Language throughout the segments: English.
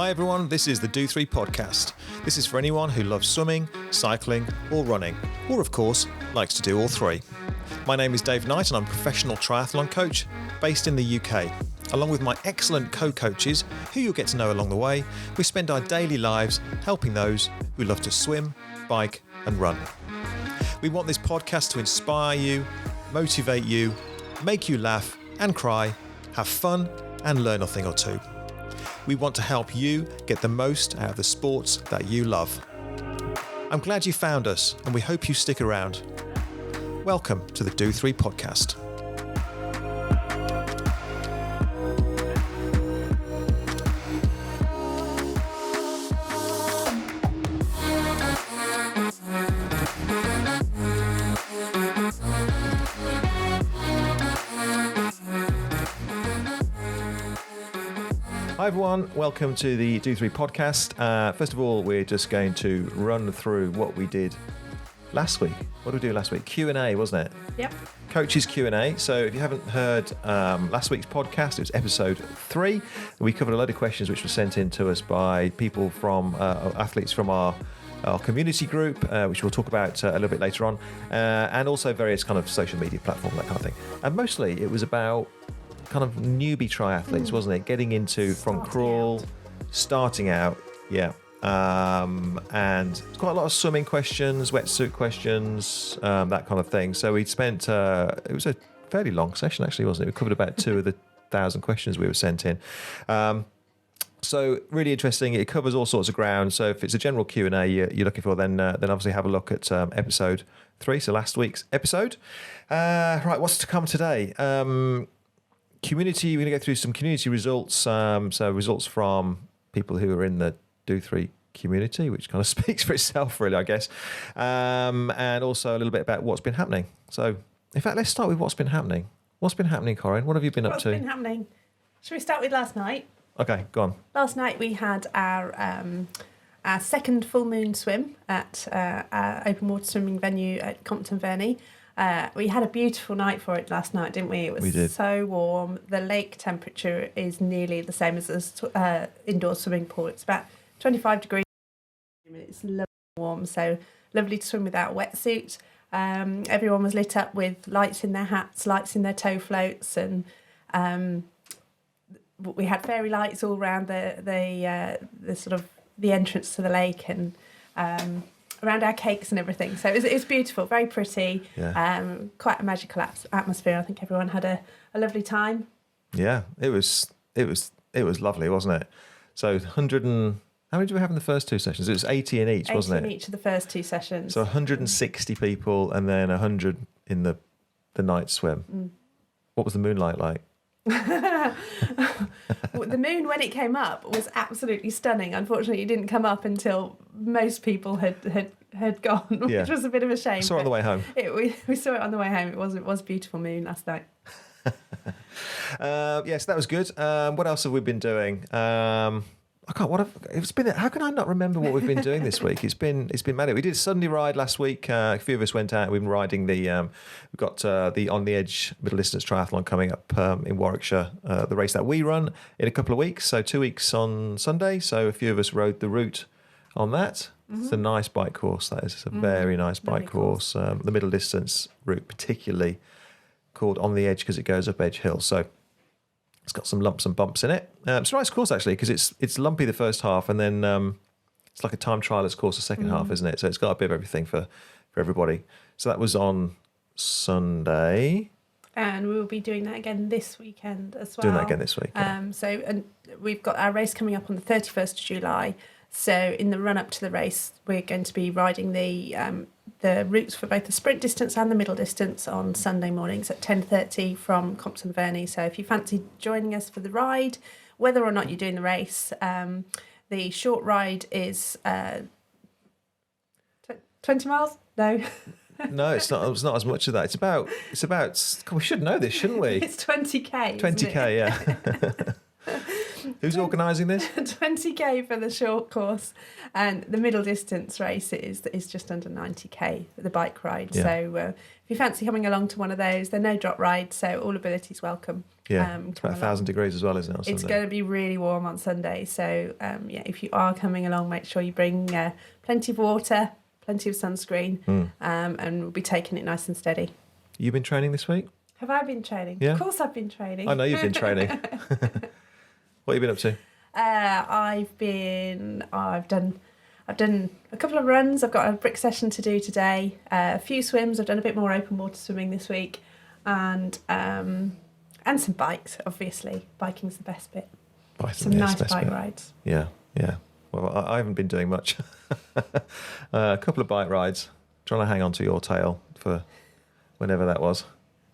Hi everyone, this is the Do3 podcast. This is for anyone who loves swimming, cycling or running, or of course, likes to do all three. My name is Dave Knight and I'm a professional triathlon coach based in the UK. Along with my excellent co-coaches, who you'll get to know along the way, we spend our daily lives helping those who love to swim, bike and run. We want this podcast to inspire you, motivate you, make you laugh and cry, have fun and learn a thing or two. We want to help you get the most out of the sports that you love. I'm glad you found us and we hope you stick around. Welcome to the Do3 podcast. Hi everyone, welcome to the Do3 podcast. First of all, we're just going to run through what we did last week. What did we do last week? Q&A, wasn't it? Yep. Coaches Q&A. So if you haven't heard last week's podcast, it was episode 3. We covered a load of questions which were sent in to us by people from athletes from our community group, which we'll talk about a little bit later on, and also various kind of social media platforms, that kind of thing. And mostly it was about kind of newbie triathletes, wasn't it? Getting into from crawl, starting out, yeah. And it's quite a lot of swimming questions, wetsuit questions, that kind of thing. So we spent, it was a fairly long session actually, wasn't it? We covered about 2 of the 1,000 questions we were sent in. So really interesting. It covers all sorts of ground. So if it's a general Q&A you're looking for, then obviously have a look at episode 3, so last week's episode. Right, what's to come today? Community, we're going to go through some community results. So results from people who are in the Do3 community, which kind of speaks for itself really, I guess. And also a little bit about what's been happening. So in fact, let's start with what's been happening. What's been happening, Corinne? What have you been up to? What's been happening? Should we start with last night? Okay, go on. Last night we had our second full moon swim at our open water swimming venue at Compton Verney. We had a beautiful night for it last night, didn't we? It was so warm. The lake temperature is nearly the same as the indoor swimming pool. It's about 25 degrees. It's lovely warm, so lovely to swim without a wetsuit. Everyone was lit up with lights in their hats, lights in their tow floats, and we had fairy lights all around the sort of the entrance to the lake and around our cakes and everything. So it was beautiful, very pretty, quite a magical atmosphere. I think everyone had a lovely time. Yeah, it was lovely, wasn't it? So 100 and how many did we have in the first 2 sessions? It was 80 in each, wasn't it? 80 in each of the first 2 sessions. So 160 people and then 100 in the night swim. What was the moonlight like? The moon, when it came up, was absolutely stunning. Unfortunately, it didn't come up until most people had gone, which was a bit of a shame. I saw it on the way home. We saw it on the way home. It was a beautiful moon last night. Yes, that was good. What else have we been doing? How can I not remember what we've been doing this week? It's been mad. We did a Sunday ride last week. A few of us went out. We've been riding we've got the On the Edge middle distance triathlon coming up in Warwickshire. The race that we run in a couple of weeks. So 2 weeks on Sunday. So a few of us rode the route on that. Mm-hmm. It's a nice bike course. That is. It's a very nice bike course. The middle distance route, particularly called On the Edge because it goes up Edge Hill. So it's got some lumps and bumps in it. It's a nice course actually because it's lumpy the first half and then it's like a time trialist course the second half, isn't it? So it's got a bit of everything for everybody. So that was on Sunday. And we will be doing that again this weekend as well. Doing that again this week. Yeah. And we've got our race coming up on the 31st of July. So in the run up to the race, we're going to be riding the routes for both the sprint distance and the middle distance on Sunday mornings at 10:30 from Compton Verney. So if you fancy joining us for the ride, whether or not you're doing the race, the short ride is 20 miles? No. No, it's not as much of that. It's about God, we should know this, shouldn't we? It's 20k. 20k, yeah. Who's organising this? 20k for the short course, and the middle distance race is just under 90k the bike ride. Yeah. So if you fancy coming along to one of those, they're no drop rides, so all abilities welcome. Yeah, it's about 1,000 degrees as well, isn't it? On It's Sunday? going to be really warm on Sunday, so if you are coming along, make sure you bring plenty of water, plenty of sunscreen, and we'll be taking it nice and steady. You've been training this week? Have I been training? Yeah. Of course I've been training. I know you've been training. What have you been up to? I've done a couple of runs. I've got a brick session to do today. A few swims. I've done a bit more open water swimming this week, and some bikes. Obviously, biking's the best bit. Some nice bike rides. Yeah. Well, I haven't been doing much. A couple of bike rides. Trying to hang on to your tail for whenever that was.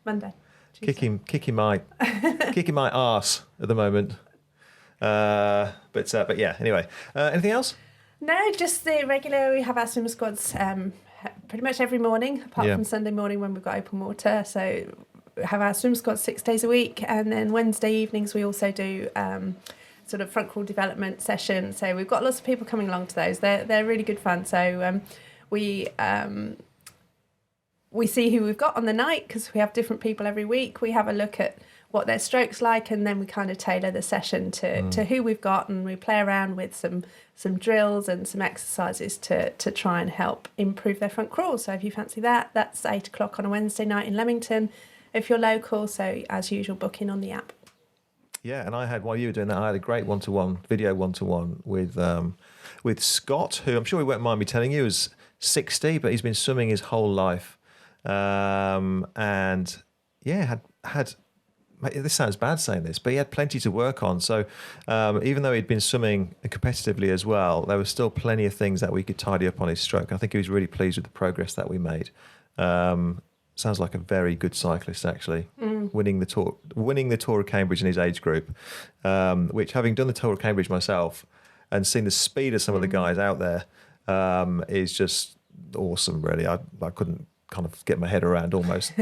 Monday. Kicking my arse at the moment. But yeah. Anyway, anything else? No, just the regular. We have our swim squads pretty much every morning, apart from Sunday morning when we've got open water. So we have our swim squads 6 days a week, and then Wednesday evenings we also do sort of front crawl development sessions. So we've got lots of people coming along to those. They're really good fun. So we see who we've got on the night because we have different people every week. We have a look at what their stroke's like, and then we kind of tailor the session to who we've got, and we play around with some drills and some exercises to try and help improve their front crawl. So if you fancy that, that's 8 o'clock on a Wednesday night in Leamington if you're local. So as usual, book in on the app. Yeah, and while you were doing that, I had a great video one-to-one with Scott, who I'm sure he won't mind me telling you is 60, but he's been swimming his whole life. And yeah, had this sounds bad saying this, but he had plenty to work on. So even though he'd been swimming competitively as well, there was still plenty of things that we could tidy up on his stroke. I think he was really pleased with the progress that we made. Sounds like a very good cyclist, actually, winning the Tour of Cambridge in his age group, which, having done the Tour of Cambridge myself and seen the speed of some of the guys out there, is just awesome, really. I couldn't kind of get my head around almost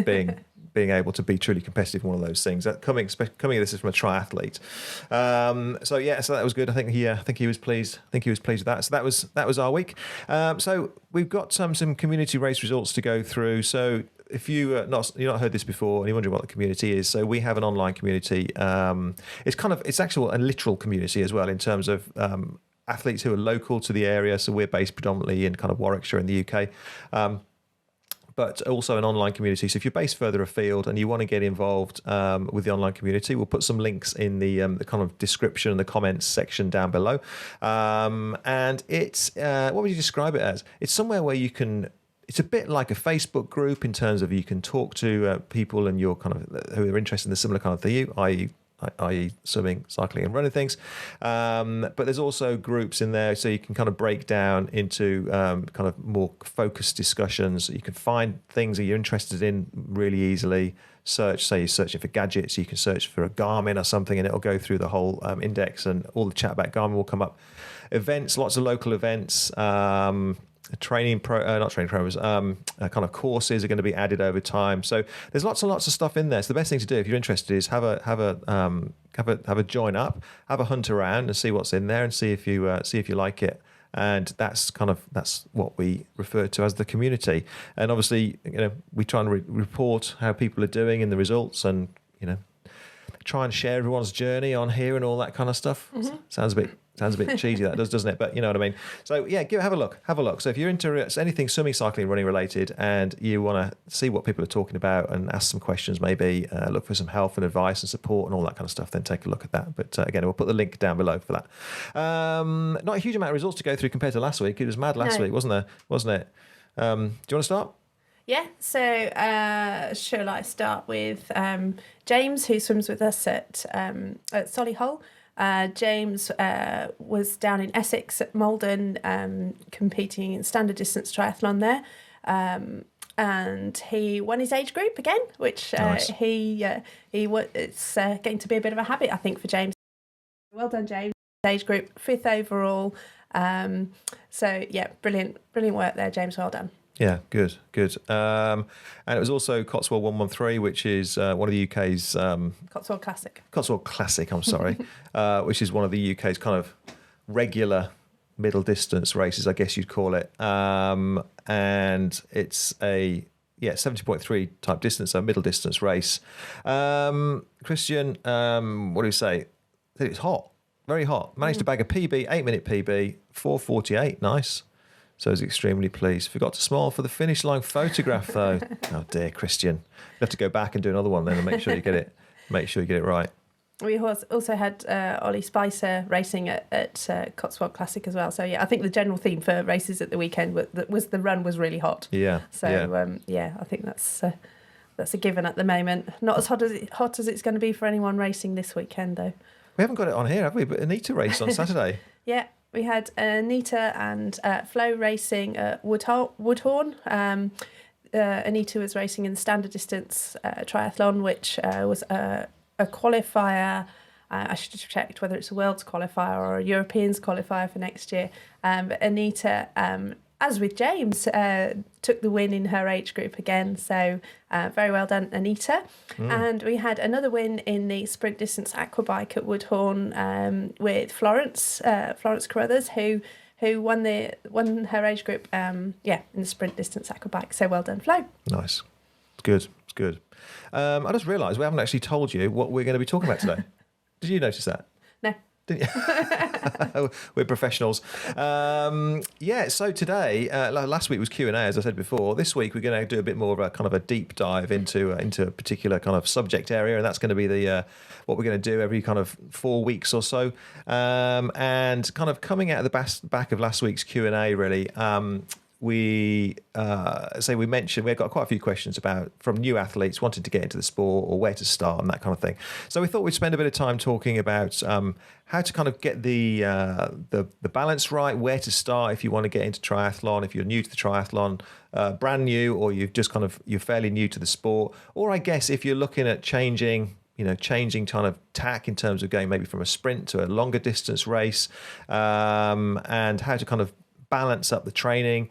being able to be truly competitive in one of those things. Coming at this is from a triathlete. So that was good. I think he was pleased. With that. So that was our week. So we've got some community race results to go through. So if you've not heard this before and you're wondering what the community is, so we have an online community. It's actual and literal community as well in terms of athletes who are local to the area. So we're based predominantly in kind of Warwickshire in the UK. But also an online community. So if you're based further afield and you want to get involved with the online community, we'll put some links in the kind of description and the comments section down below. And it's, what would you describe it as? It's somewhere where you can, it's a bit like a Facebook group in terms of you can talk to people and you're kind of, who are interested in the similar kind of thing, i.e. swimming, cycling and running things. But there's also groups in there, so you can kind of break down into kind of more focused discussions. You can find things that you're interested in really easily. Say you're searching for gadgets, you can search for a Garmin or something and it'll go through the whole index and all the chat about Garmin will come up. Events, lots of local events, training programs, kind of courses are going to be added over time. So there's lots and lots of stuff in there. So the best thing to do if you're interested is have a join up, have a hunt around and see what's in there and see if you like it. And that's what we refer to as the community. And obviously, we try and report how people are doing and the results, and try and share everyone's journey on here and all that kind of stuff. Mm-hmm. Sounds a bit cheesy, that doesn't it? But you know what I mean. So yeah, have a look. So if you're into anything swimming, cycling, running related, and you want to see what people are talking about and ask some questions, maybe look for some help and advice and support and all that kind of stuff, then take a look at that. But again, we'll put the link down below for that. Not a huge amount of results to go through compared to last week. It was mad last week, wasn't it? Do you want to start? Yeah, so shall I start with James, who swims with us at Solihull. James was down in Essex at Malden competing in standard distance triathlon there. And he won his age group again, which nice. It's getting to be a bit of a habit, I think, for James. Well done, James. Age group, 5th overall. So yeah, brilliant work there, James. Well done. Yeah, good. And it was also Cotswold 113, which is one of the UK's... Cotswold Classic. Cotswold Classic, I'm sorry, which is one of the UK's kind of regular middle distance races, I guess you'd call it. And it's a 70.3 type distance, so middle distance race. Christian, what do you say? It's hot, very hot. Managed to bag a PB, 8-minute PB, 4:48, nice. So I was extremely pleased. Forgot to smile for the finish line photograph, though. Oh dear, Christian, you have to go back and do another one then, and make sure you get it. Make sure you get it right. We also had Ollie Spicer racing at Cotswold Classic as well. So yeah, I think the general theme for races at the weekend was the run was really hot. Yeah. So I think that's a given at the moment. Not as hot as it's going to be for anyone racing this weekend, though. We haven't got it on here, have we? But Anita raced on Saturday. Yeah. We had Anita and Flo racing at Woodhorn. Anita was racing in the standard distance triathlon, which was a qualifier. I should have checked whether it's a world's qualifier or a Europeans qualifier for next year. But Anita, as with James, took the win in her age group again. So very well done, Anita. And we had another win in the sprint distance aquabike at Woodhorn with Florence Carruthers, who won her age group in the sprint distance aquabike. So well done, Flo. Nice. It's good. I just realised we haven't actually told you what we're going to be talking about today. Did you notice that? No. We're professionals. So today, last week was Q&A, as I said before. This week we're going to do a bit more of a kind of a deep dive into a particular kind of subject area, and that's going to be the what we're going to do every kind of 4 weeks or so. And kind of coming out of the back of last week's Q&A, really. We mentioned we've got quite a few questions from new athletes wanting to get into the sport or where to start and that kind of thing. So we thought we'd spend a bit of time talking about how to kind of get the balance right, where to start if you want to get into triathlon, if you're new to the triathlon, brand new, or you're fairly new to the sport, or I guess if you're looking at changing kind of tack in terms of going maybe from a sprint to a longer distance race, and how to kind of balance up the training.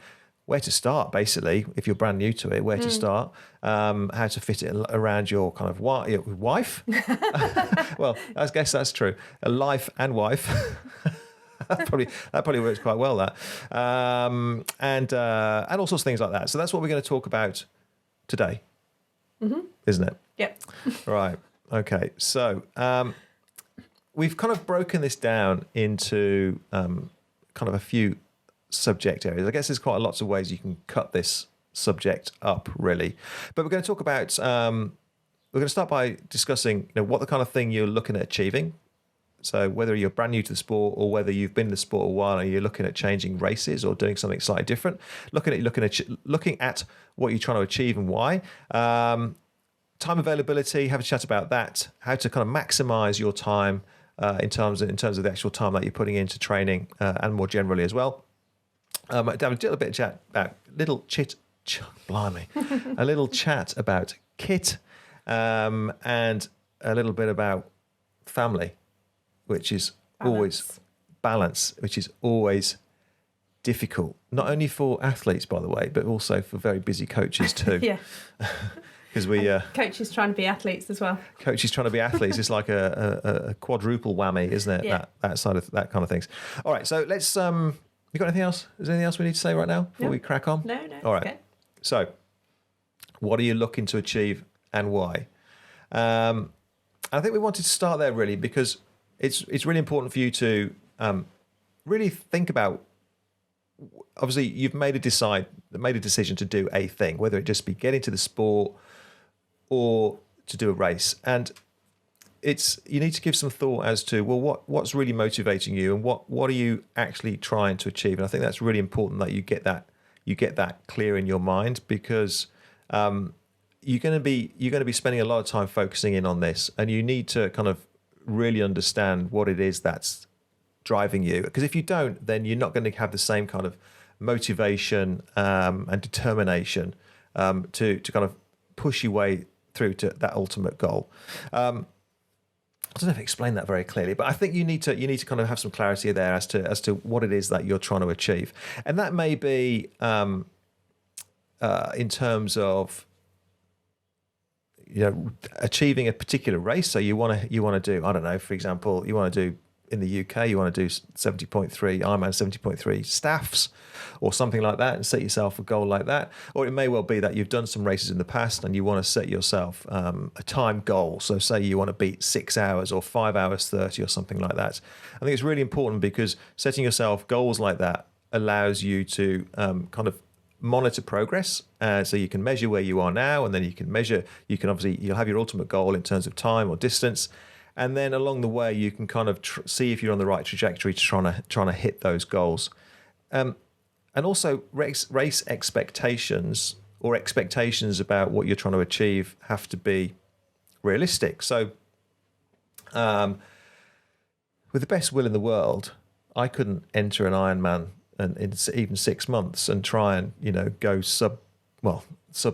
Where to start, basically, if you're brand new to it, where to start, how to fit it around your kind of wife. Well, I guess that's true. A life and wife. that probably works quite well, that. And all sorts of things like that. So that's what we're going to talk about today, isn't it? Yep. Right. Okay. So we've kind of broken this down into kind of a few subject areas. I guess there's quite lots of ways you can cut this subject up, really. But we're going to talk about, we're going to start by discussing what the kind of thing you're looking at achieving. So whether you're brand new to the sport or whether you've been in the sport a while and you're looking at changing races or doing something slightly different, looking at what you're trying to achieve and why. Time availability, have a chat about that, how to kind of maximize your time in terms of the actual time that you're putting into training and more generally as well. Have a little bit of chat about a little chat about kit, and a little bit about family, which is always balance, which is always difficult, not only for athletes, by the way, but also for very busy coaches too. Yeah. Because coaches trying to be athletes as well. Coaches trying to be athletes is like a quadruple whammy, isn't it? Yeah. That side of that kind of things. All right, so let's. You got anything else? Is there anything else we need to say right now before we crack on? No. All right. Okay. So, what are you looking to achieve and why? I think we wanted to start there really because it's really important for you to really think about. Obviously, you've made a decision to do a thing, whether it just be get into the sport or to do a race, and you need to give some thought as to what's really motivating you and what are you actually trying to achieve. And I think that's really important that you get that clear in your mind, because you're going to be spending a lot of time focusing in on this, and you need to kind of really understand what it is that's driving you. Because if you don't, then you're not going to have the same kind of motivation and determination to kind of push your way through to that ultimate goal. I don't know if I explained that very clearly, but I think you need to kind of have some clarity there as to what it is that you're trying to achieve, and that may be in terms of achieving a particular race. So you want to do, I don't know, for example, you want to do in the UK, you want to do 70.3 Ironman 70.3 staffs or something like that, and set yourself a goal like that. Or it may well be that you've done some races in the past and you want to set yourself a time goal. So say you want to beat 6 hours or 5 hours 30 or something like that. I think it's really important because setting yourself goals like that allows you to kind of monitor progress, so you can measure where you are now, and then you'll have your ultimate goal in terms of time or distance, and then along the way you can kind of see if you're on the right trajectory to trying to hit those goals. And also race expectations or expectations about what you're trying to achieve have to be realistic. So with the best will in the world, I couldn't enter an Ironman and in even 6 months and try and go sub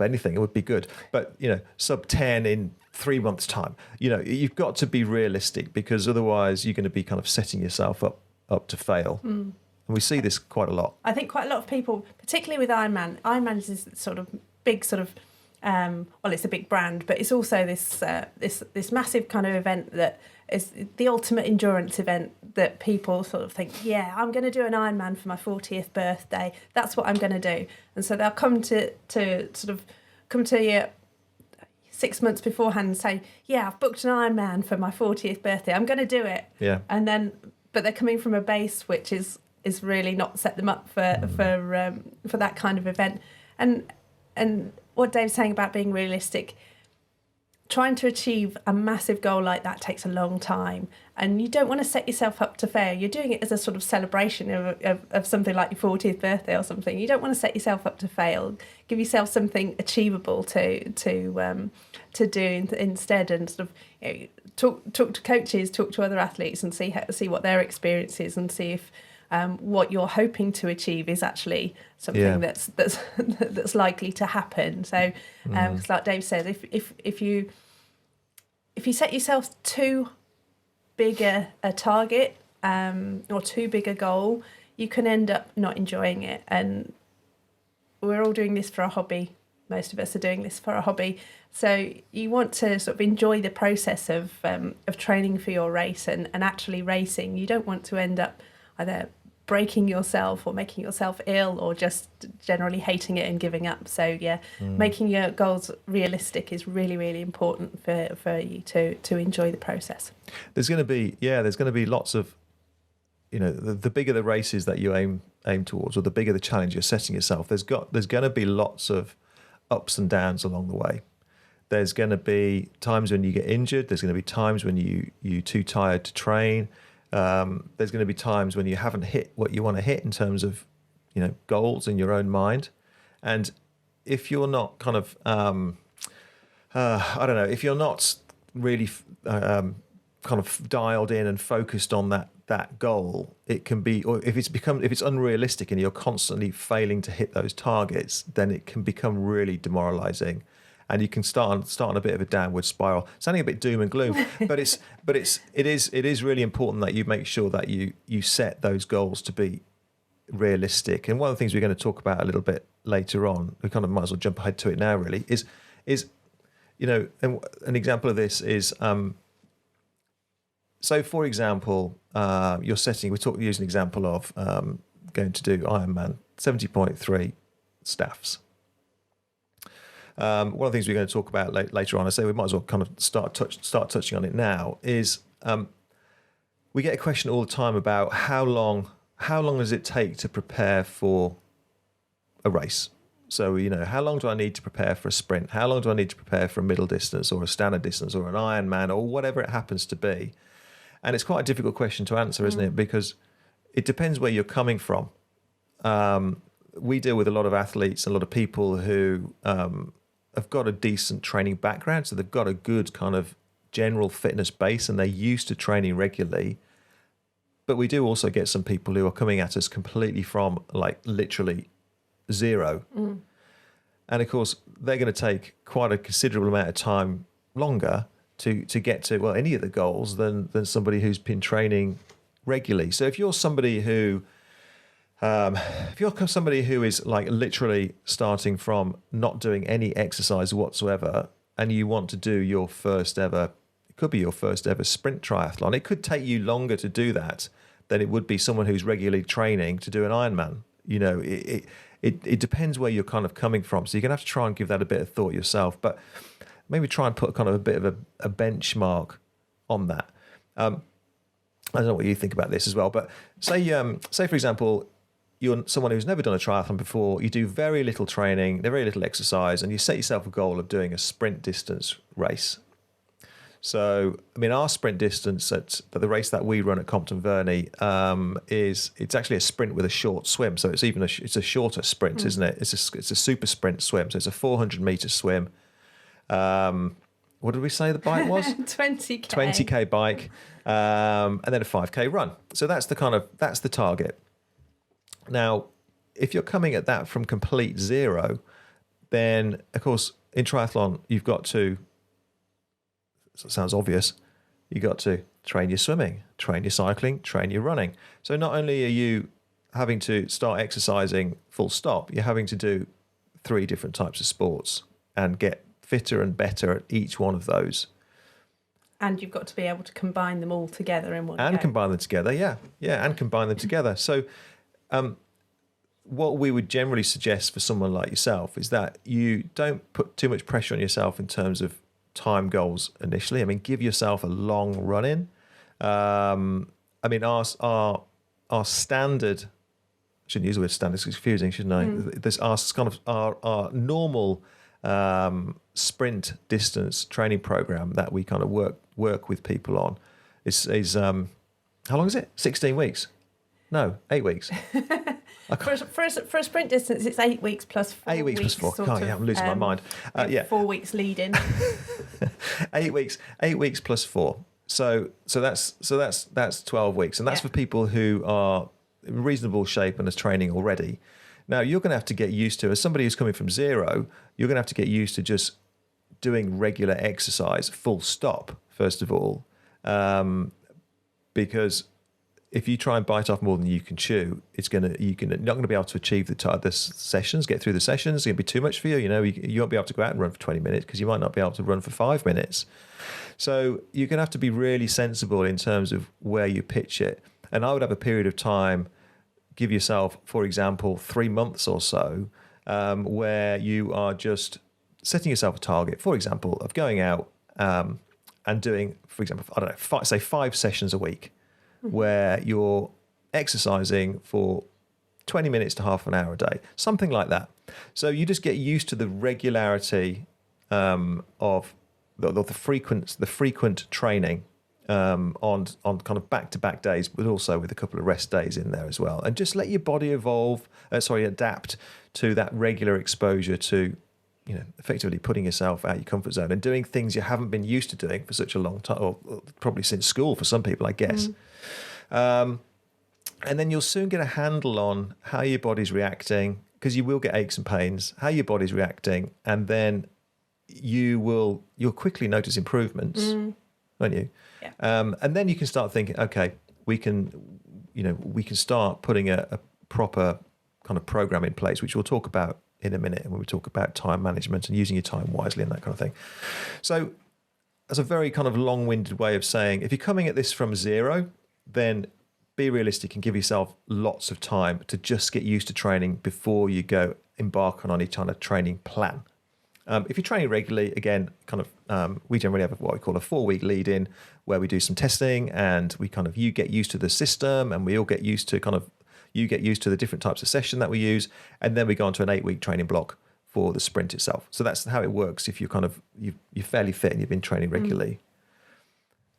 anything. It would be good, but sub 10 in 3 months time. You've got to be realistic, because otherwise you're going to be kind of setting yourself up to fail. And we see this quite a lot. I think quite a lot of people, particularly with Ironman is this sort of big sort of it's a big brand, but it's also this massive kind of event that is the ultimate endurance event that people sort of think, yeah, I'm going to do an Ironman for my 40th birthday. That's what I'm going to do. And so they'll come to you 6 months beforehand and say, yeah, I've booked an Ironman for my 40th birthday. I'm going to do it. Yeah. And then, but they're coming from a base which is really not set them up for that kind of event. And what Dave's saying about being realistic, trying to achieve a massive goal like that takes a long time, and you don't want to set yourself up to fail. You're doing it as a sort of celebration of something like your 40th birthday or something. You don't want to set yourself up to fail. Give yourself something achievable to do instead, and sort of talk to coaches, talk to other athletes, and see what their experience is, and see if what you're hoping to achieve is actually something that's likely to happen. So, because like Dave said, if you set yourself too big a target or too big a goal, you can end up not enjoying it. And we're all doing this for a hobby. Most of us are doing this for a hobby. So you want to sort of enjoy the process of training for your race and actually racing. You don't want to end up either breaking yourself or making yourself ill or just generally hating it and giving up. So making your goals realistic is really, really important for you to enjoy the process. There's going to be lots of, the bigger the races that you aim towards, or the bigger the challenge you're setting yourself, there's going to be lots of ups and downs along the way. There's going to be times when you get injured. There's going to be times when you're too tired to train. There's going to be times when you haven't hit what you want to hit in terms of, goals in your own mind. And if you're not kind of, if you're not really kind of dialed in and focused on that goal, it can be, or if it's unrealistic and you're constantly failing to hit those targets, then it can become really demoralizing. And you can start on a bit of a downward spiral, sounding a bit doom and gloom. But it is really important that you make sure that you set those goals to be realistic. And one of the things we're going to talk about a little bit later on, we kind of might as well jump ahead to it now. Really, is and an example of this is so. For example, you're setting. We're using an example of going to do Ironman 70.3 staffs. One of the things we're going to talk about later on, I say we might as well kind of start touching on it now, is we get a question all the time about how long does it take to prepare for a race? So, how long do I need to prepare for a sprint? How long do I need to prepare for a middle distance or a standard distance or an Ironman or whatever it happens to be? And it's quite a difficult question to answer, isn't it? Because it depends where you're coming from. We deal with a lot of athletes, a lot of people who have got a decent training background, so they've got a good kind of general fitness base and they're used to training regularly. But we do also get some people who are coming at us completely from literally zero. And of course, they're going to take quite a considerable amount of time longer to get to, any of the goals than somebody who's been training regularly. So if you're somebody who If you're somebody who is like literally starting from not doing any exercise whatsoever, and you want to do your first ever, it could be your first ever sprint triathlon. It could take you longer to do that than it would be someone who's regularly training to do an Ironman. You know, it depends where you're kind of coming from. So you're going to have to try and give that a bit of thought yourself, but maybe try and put kind of a bit of a benchmark on that. I don't know what you think about this as well, but say for example, you're someone who's never done a triathlon before, you do very little training, very little exercise, and you set yourself a goal of doing a sprint distance race. So, I mean, our sprint distance at the race that we run at Compton Verney it's actually a sprint with a short swim. So it's a shorter sprint, isn't it? It's a super sprint swim. So it's a 400-meter swim. What did we say the bike was? 20k. 20k bike, and then a 5k run. So that's the target. Now, if you're coming at that from complete zero, then of course in triathlon you've got to. So it sounds obvious. You got to train your swimming, train your cycling, train your running. So not only are you having to start exercising full stop, you're having to do 3 different types of sports and get fitter and better at each one of those. And you've got to be able to combine them all together in one go. And combine them together, yeah, and combine them together. So what we would generally suggest for someone like yourself is that you don't put too much pressure on yourself in terms of time goals initially. I mean, give yourself a long run in. I mean, our standard, I shouldn't use the word standard, it's confusing, shouldn't I? This our normal sprint distance training program that we kind of work with people on is how long is it? 16 weeks? No, 8 weeks. For a sprint distance, it's 8 weeks plus 4 8 weeks weeks. plus 4. I'm losing my mind. 4 weeks lead in. 8 weeks plus 4. So that's 12 weeks, and that's for people who are in reasonable shape and is training already. Now you're going to have to get used to, as somebody who's coming from zero, you're going to have to get used to just doing regular exercise, full stop. First of all, because if you try and bite off more than you can chew, you're not going to be able to achieve the sessions, get through the sessions. It's going to be too much for you. You know, you won't be able to go out and run for 20 minutes because you might not be able to run for 5 minutes. So you're going to have to be really sensible in terms of where you pitch it. And I would have a period of time, give yourself, for example, 3 months or so, where you are just setting yourself a target, for example, of going out and doing, for example, I don't know, say 5 sessions a week, where you're exercising for 20 minutes to half an hour a day, something like that. So you just get used to the regularity of the frequent training on kind of back-to-back days, but also with a couple of rest days in there as well. And just let your body adapt to that regular exposure to, you know, effectively putting yourself out your comfort zone and doing things you haven't been used to doing for such a long time, or probably since school for some people, I guess. And then you'll soon get a handle on how your body's reacting, because you will get aches and pains, how your body's reacting, and then you'll quickly notice improvements, won't you? Yeah. And then you can start thinking, okay, we can start putting a proper kind of program in place, which we'll talk about in a minute when we talk about time management and using your time wisely and that kind of thing. So that's a very kind of long-winded way of saying, if you're coming at this from zero, then be realistic and give yourself lots of time to just get used to training before you go embark on any kind of training plan. If you're training regularly, again, we generally have what we call a 4-week lead in, where we do some testing and you get used to the system, and we all get used to you get used to the different types of session that we use, and then we go on to an 8-week training block for the sprint itself. So that's how it works if you're you're fairly fit and you've been training regularly.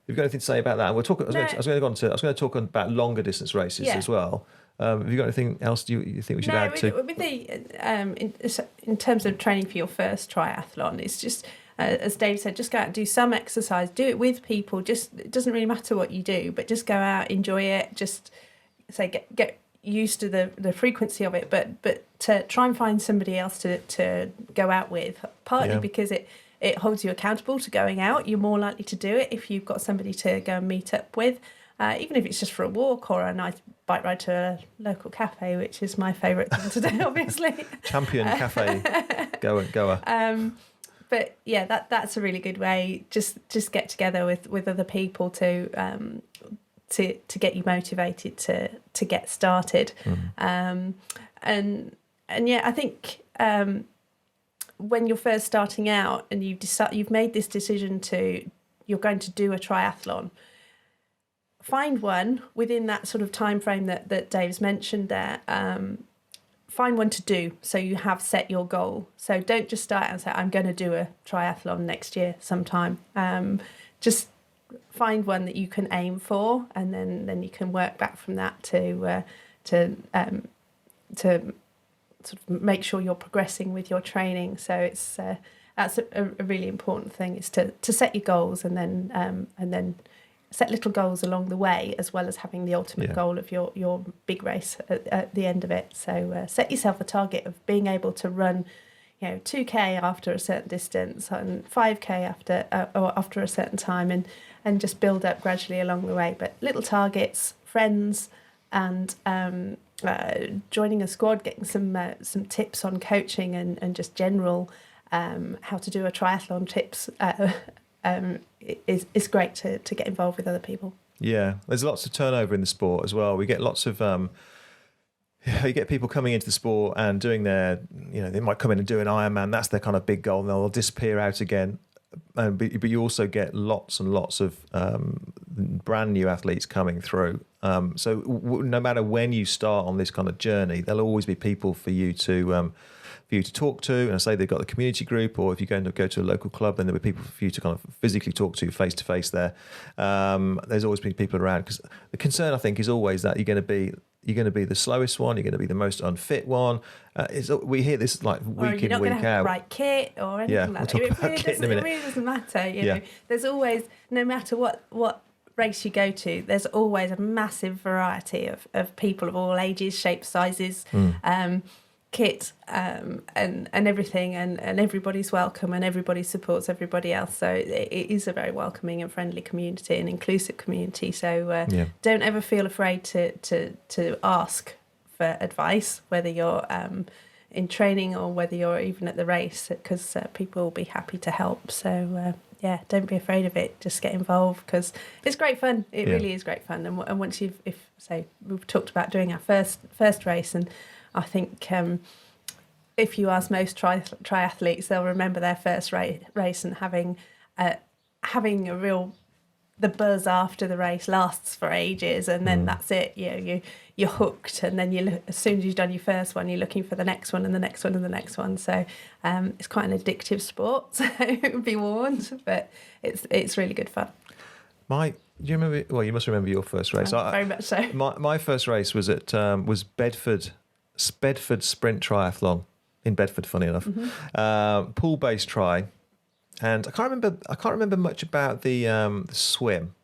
You've got anything to say about that? I was going to talk about longer distance races as well. Have you got anything else you think we should add to? With in terms of training for your first triathlon, it's just, as Dave said, just go out and do some exercise. Do it with people. It doesn't really matter what you do, but just go out, enjoy it. Just get used to the frequency of it, but to try and find somebody else to go out with, partly because it holds you accountable to going out. You're more likely to do it if you've got somebody to go and meet up with, even if it's just for a walk or a nice bike ride to a local cafe, which is my favourite thing to do, obviously. Champion cafe goer. But yeah, that's a really good way. Just get together with other people to get you motivated to get started. And yeah, I think when you're first starting out and you've made this decision you're going to do a triathlon, find one within that sort of time frame that Dave's mentioned there. Find one to do, so you have set your goal. So don't just start and say, I'm going to do a triathlon next year sometime. Just find one that you can aim for, and then you can work back from that to sort of make sure you're progressing with your training. So it's that's a really important thing, is to set your goals and then set little goals along the way, as well as having the ultimate goal of your big race at the end of it. So set yourself a target of being able to run, 2K after a certain distance and 5K after a certain time, and just build up gradually along the way. But little targets, friends, and joining a squad, getting some tips on coaching and just general how to do a triathlon tips. It's great to get involved with other people. Yeah, there's lots of turnover in the sport as well. We get lots of you get people coming into the sport and doing their, they might come in and do an Ironman. That's their kind of big goal, and they'll disappear out again. But you also get lots and lots of brand new athletes coming through. So no matter when you start on this kind of journey, there'll always be people for you to talk to. And I say they've got the community group, or if you're going to go to a local club, then there'll be people for you to kind of physically talk to face there. There's always been people around, because the concern, I think, is always that you're going to be the slowest one, you're going to be the most unfit one. We hear this like week in, week out. You're not going to have the right kit or anything like that. It really doesn't matter. You know, there's always, no matter what race you go to, there's always a massive variety of people of all ages, shapes, sizes, kit, and everything, and everybody's welcome, and everybody supports everybody else. So it is a very welcoming and friendly community, an inclusive community. So don't ever feel afraid to ask for advice, whether you're in training or whether you're even at the race, because people will be happy to help. So don't be afraid of it. Just get involved, because it's great fun. It really is great fun. And once we've talked about doing our first race, and I think if you ask most triathletes, they'll remember their first race, and having a real, the buzz after the race lasts for ages, and then that's it. You're hooked, and then as soon as you've done your first one, you're looking for the next one and the next one and the next one. So it's quite an addictive sport, so be warned, but it's really good fun. Do you remember? Well, you must remember your first race. Very much so. My first race was at Bedford Sprint Triathlon in Bedford, funny enough. Pool-based try, and I can't remember much about the swim.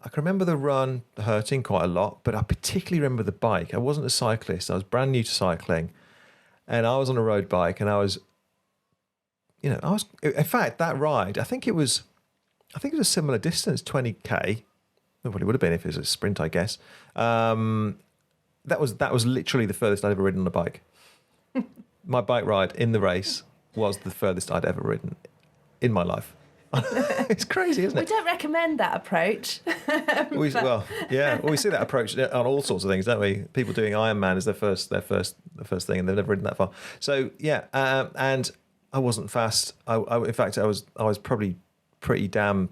I can remember the run hurting quite a lot, but I particularly remember the bike. I wasn't a cyclist. I was brand new to cycling, and I was on a road bike, and I was in fact, that ride, I think it was a similar distance, 20k. Nobody would have been if it was a sprint, I guess. That was literally the furthest I'd ever ridden on a bike. My bike ride in the race was the furthest I'd ever ridden in my life. It's crazy, isn't it? We don't recommend that approach. We see that approach on all sorts of things, don't we? People doing Ironman is their first thing, and they've never ridden that far. So and I wasn't fast. In fact, I was probably pretty damn,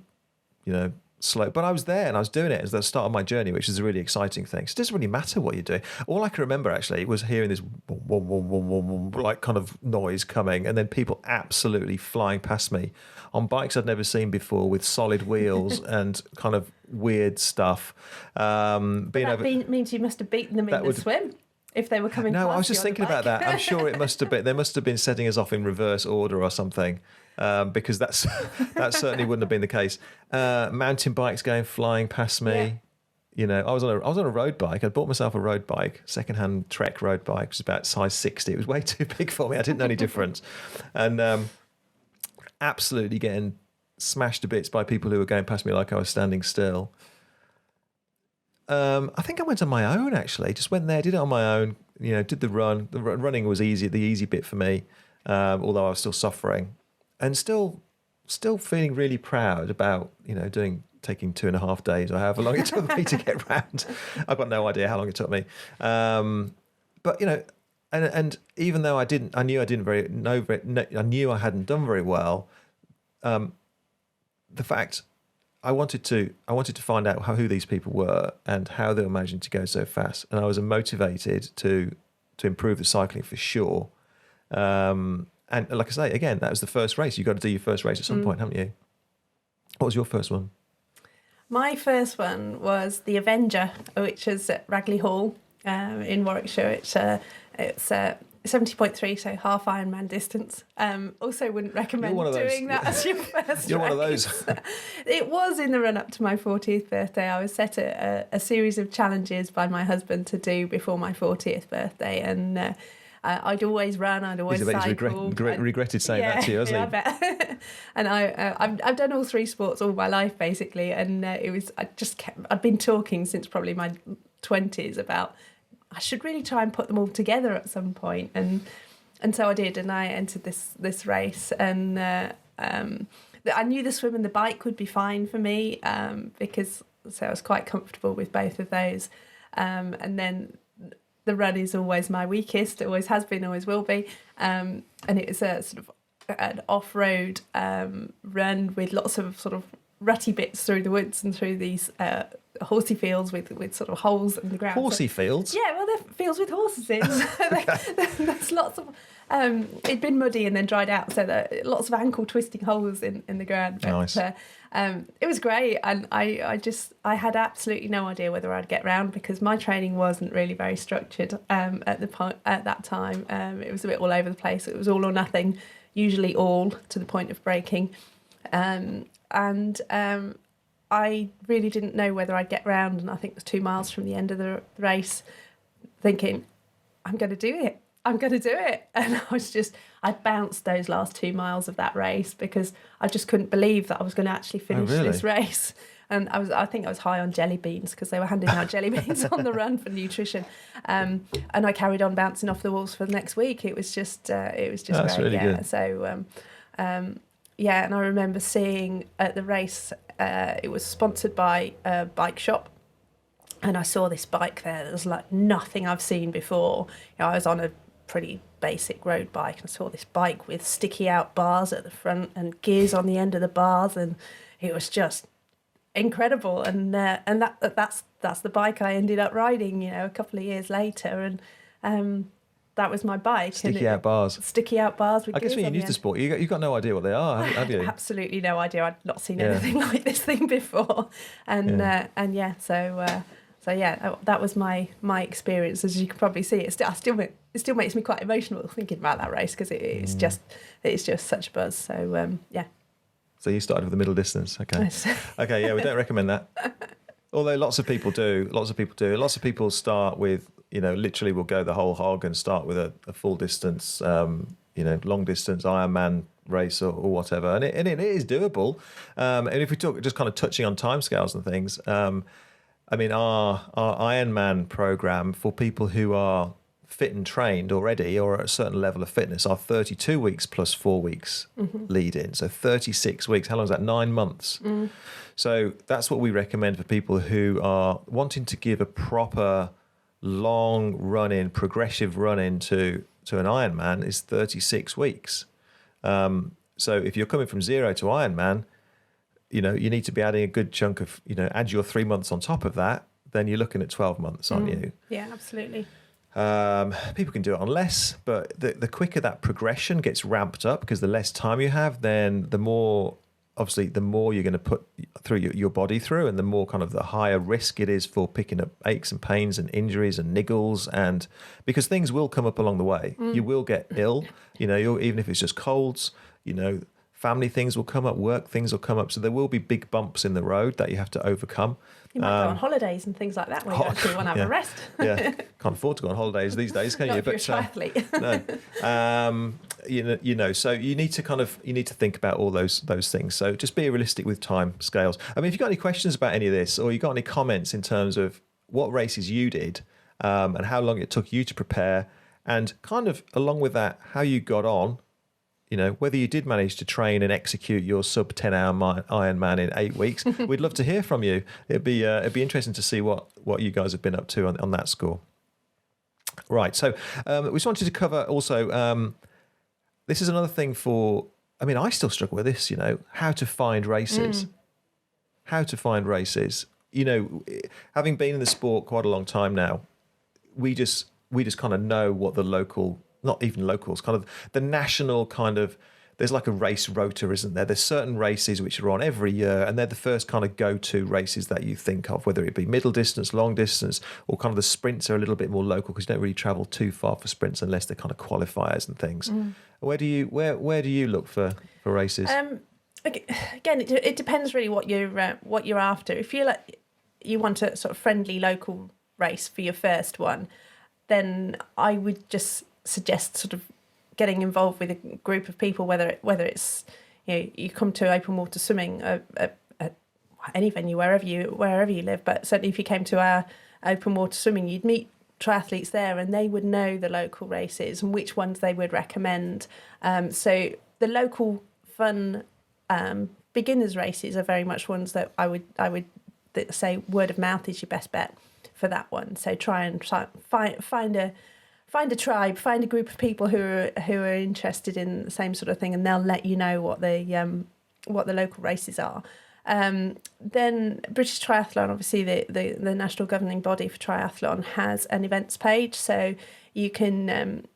slow, but I was there and I was doing it as the start of my journey, which is a really exciting thing. So it doesn't really matter what you're doing. All I can remember actually was hearing this boom, boom, boom, boom, boom, boom, like kind of noise coming, and then people absolutely flying past me on bikes I'd never seen before, with solid wheels and kind of weird stuff. Means you must have beaten them in the swim if they were coming past you. No, I was just thinking about that. I'm sure it must have been, they must have been setting us off in reverse order or something. Because that certainly wouldn't have been the case. Mountain bikes going flying past me. I was on a road bike. I bought myself a road bike, secondhand Trek road bike, which was about size 60. It was way too big for me. I didn't know any difference, and absolutely getting smashed to bits by people who were going past me like I was standing still. I think I went on my own, actually. Just went there, did it on my own, did the run. The running was the easy bit for me, although I was still suffering. And still feeling really proud about, taking 2.5 days or however long it took me to get round. I've got no idea how long it took me. But, and even though I knew I hadn't done very well, the fact I wanted to find out who these people were and how they were managing to go so fast. And I was motivated to improve the cycling for sure. And like I say, again, that was the first race. You've got to do your first race at some point, haven't you? What was your first one? My first one was the Avenger, which is at Ragley Hall in Warwickshire. It's 70.3, so half Ironman distance. Also wouldn't recommend doing that as your first You're race. One of those. It was in the run-up to my 40th birthday. I was set a series of challenges by my husband to do before my 40th birthday, and I'd always run, I'd always cycle. He's regretted saying that to you, hasn't he? I bet. And I've done all 3 sports all my life, basically, and I'd been talking since probably my 20s about I should really try and put them all together at some point, and so I did, and I entered this race, and I knew the swim and the bike would be fine for me because I was quite comfortable with both of those, and then the run is always my weakest, it always has been, always will be, and it was a sort of an off-road run with lots of sort of rutty bits through the woods and through these horsey fields with sort of holes in the ground. Horsey fields? Yeah, well, they're fields with horses in. There's lots of... it'd been muddy and then dried out, so there lots of ankle-twisting holes in the ground. But, nice. It was great, and I had absolutely no idea whether I'd get round because my training wasn't really very structured at that time. It was a bit all over the place. It was all or nothing, usually all to the point of breaking. I really didn't know whether I'd get round, and I think it was 2 miles from the end of the race, thinking, I'm going to do it. And I bounced those last 2 miles of that race because I just couldn't believe that I was going to actually finish this race. And I think I was high on jelly beans because they were handing out jelly beans on the run for nutrition. And I carried on bouncing off the walls for the next week. It was just great. Really good. So, yeah, and I remember seeing at the race, it was sponsored by a bike shop, and I saw this bike there that was like nothing I've seen before. I was on a pretty basic road bike, and I saw this bike with sticky out bars at the front and gears on the end of the bars, and it was just incredible. And that's the bike I ended up riding, a couple of years later, and that was my bike. Sticky out bars with I guess when you're new to sport, you've got no idea what they are, have you? Absolutely no idea. I'd not seen anything like this thing before. And that was my experience. As you can probably see, it still makes me quite emotional thinking about that race because it's just such a buzz. So So you started with the middle distance, okay? Okay, yeah, we don't recommend that. Although lots of people do. Lots of people start with, literally will go the whole hog and start with a full distance, long distance Ironman race or whatever, and it is doable. And if we talk, just kind of touching on timescales and things, I mean, our Ironman program for people who are fit and trained already or at a certain level of fitness are 32 weeks plus 4 weeks lead in. So 36 weeks. How long is that? 9 months. So that's what we recommend for people who are wanting to give a proper long run-in, progressive run-in to an Ironman is 36 weeks. So if you're coming from 0 to Ironman, you need to be adding a good chunk of, add your 3 months on top of that, then you're looking at 12 months, aren't you? Yeah, absolutely. People can do it on less, but the quicker that progression gets ramped up, because the less time you have, then the more you're going to put through your body through, and the more kind of the higher risk it is for picking up aches and pains and injuries and niggles, and because things will come up along the way. You will get ill, even if it's just colds, family things will come up, work things will come up. So there will be big bumps in the road that you have to overcome. You might go on holidays and things like that where you actually want to have a rest. Yeah, can't afford to go on holidays these days, can you? Not if you're a triathlete. No. So you need to think about all those things. So just be realistic with time scales. I mean, if you've got any questions about any of this, or you've got any comments in terms of what races you did, and how long it took you to prepare, and kind of along with that, how you got on. Whether you did manage to train and execute your sub 10-hour Ironman in 8 weeks. We'd love to hear from you. It'd be interesting to see what you guys have been up to on that score. Right. So we just wanted to cover also. This is another thing I still struggle with this. How to find races. How to find races. Having been in the sport quite a long time now, we just kind of know what the local. Not even locals, kind of the national kind of, there's like a race rota, isn't there? There's certain races which are on every year, and they're the first kind of go-to races that you think of, whether it be middle distance, long distance, or kind of the sprints are a little bit more local because you don't really travel too far for sprints unless they're kind of qualifiers and things. Where do you look for races? Again, it depends really what you're after. If you want a sort of friendly local race for your first one, then I would just suggest sort of getting involved with a group of people, whether it's you come to open water swimming at any venue wherever you live, but certainly if you came to our open water swimming, you'd meet triathletes there and they would know the local races and which ones they would recommend. So the local fun beginners races are very much ones that I would say word of mouth is your best bet for that one. So try and find a tribe, find a group of people who are interested in the same sort of thing, and they'll let you know what the local races are. Then British Triathlon, obviously the national governing body for triathlon, has an events page, so you can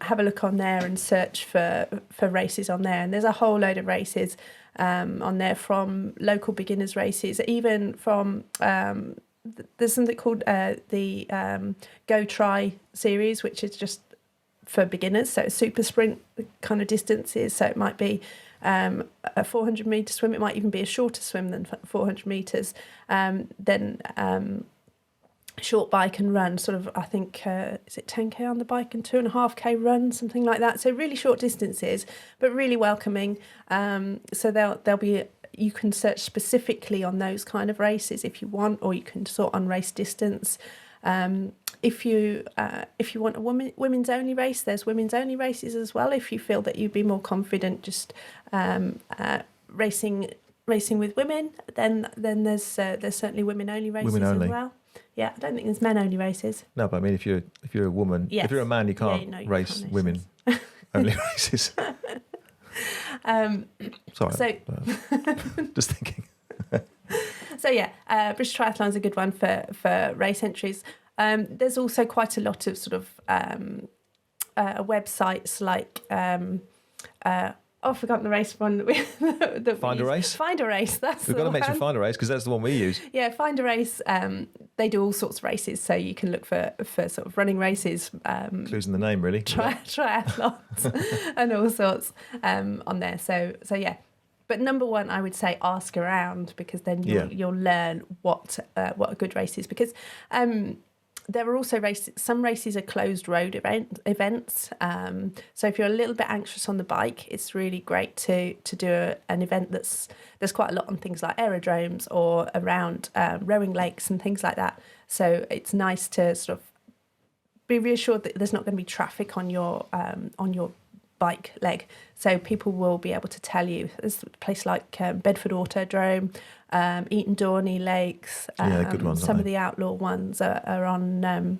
have a look on there and search for races on there. And there's a whole load of races on there, from local beginners races, even from there's something called the Do3 series, which is just for beginners, so super sprint kind of distances. So it might be a 400 metre swim, it might even be a shorter swim than 400 metres. Then short bike and run, sort of, I think, is it 10k on the bike and 2.5k run, something like that. So really short distances, but really welcoming. So they'll be. You can search specifically on those kind of races if you want, or you can sort on race distance. If you want a women's only race, there's women's only races as well. If you feel that you'd be more confident just racing with women, then there's certainly women only races as well. Yeah, I don't think there's men only races. No, but I mean, if you're a woman, yes. If you're a man, you can't race women only races. Sorry, so just thinking. So British Triathlon is a good one for race entries. There's also quite a lot of sort of websites like I've forgotten the race one that Find a Race. Find a Race. We've got to mention Find a Race because that's the one we use. Yeah, Find a Race. They do all sorts of races, so you can look for sort of running races. Clues in the name, really. Triathlons and all sorts on there. So yeah. But number one, I would say ask around, because then you'll learn what a good race is. Because there are also races. Some races are closed road events. So if you're a little bit anxious on the bike, it's really great to do an event there's quite a lot on things like aerodromes or around rowing lakes and things like that. So it's nice to sort of be reassured that there's not going to be traffic on your bike leg, so people will be able to tell you. There's a place like Bedford Autodrome, Eton Dorney Lakes. Good ones. Some of the outlaw ones are on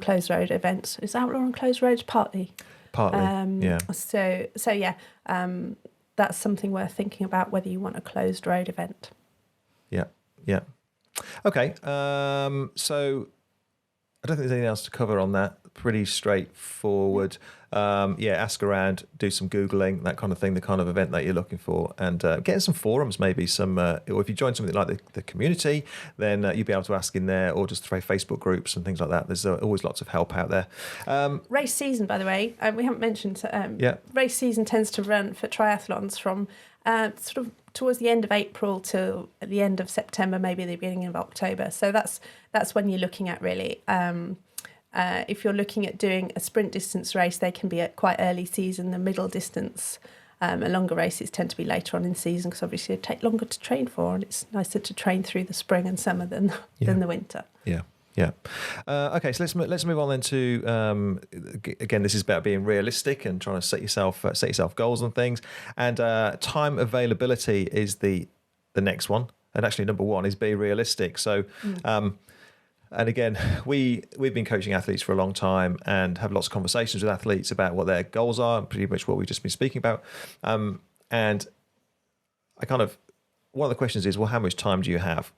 closed road events. Is outlaw on closed roads? Partly. Yeah. So that's something worth thinking about, whether you want a closed road event. Yeah. Okay. So I don't think there's anything else to cover on that. Pretty straightforward. Ask around, do some Googling, that kind of thing, the kind of event that you're looking for, and get in some forums, maybe some, or if you join something like the community, then you'll be able to ask in there, or just through Facebook groups and things like that. There's always lots of help out there. Race season, by the way, we haven't mentioned, race season tends to run for triathlons from sort of towards the end of April to the end of September, maybe the beginning of October. So that's when you're looking at, really. If you're looking at doing a sprint distance race, they can be at quite early season. The middle distance And longer races tend to be later on in season because obviously they take longer to train for, and it's nicer to train through the spring and summer than the winter. Yeah. Yeah. Okay, so let's move on then to again. This is about being realistic and trying to set yourself goals and things. And time availability is the next one. And actually, number one is be realistic. So, and again, we've been coaching athletes for a long time and have lots of conversations with athletes about what their goals are. Pretty much what we've just been speaking about. And one of the questions is, well, how much time do you have?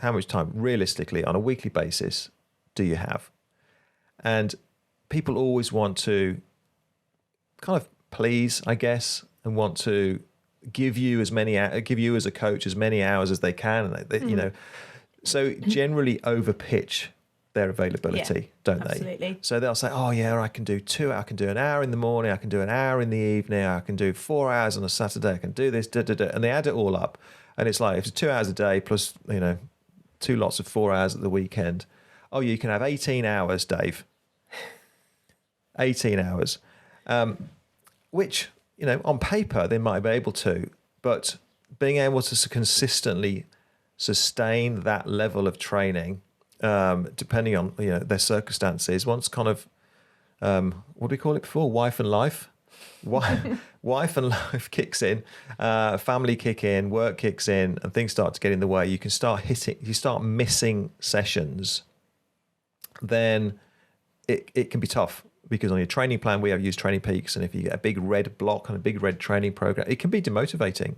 How much time realistically on a weekly basis do you have? And people always want to kind of please, I guess, and want to give you as a coach as many hours as they can, and you know, so generally overpitch their availability, don't they? Absolutely. So they'll say, "Oh yeah, I can do an hour in the morning, I can do an hour in the evening, I can do 4 hours on a Saturday, I can do this, and they add it all up, and it's like if it's 2 hours a day plus 2 lots of 4 hours at the weekend. Oh, you can have 18 hours, Dave. 18 hours, which on paper they might be able to, but being able to consistently sustain that level of training, depending on their circumstances, once kind of what do we call it before? Wife and life kicks in, family kick in, work kicks in, and things start to get in the way. You start missing sessions. Then it can be tough, because on your training plan, we have used Training Peaks, and if you get a big red block and a big red training program, it can be demotivating.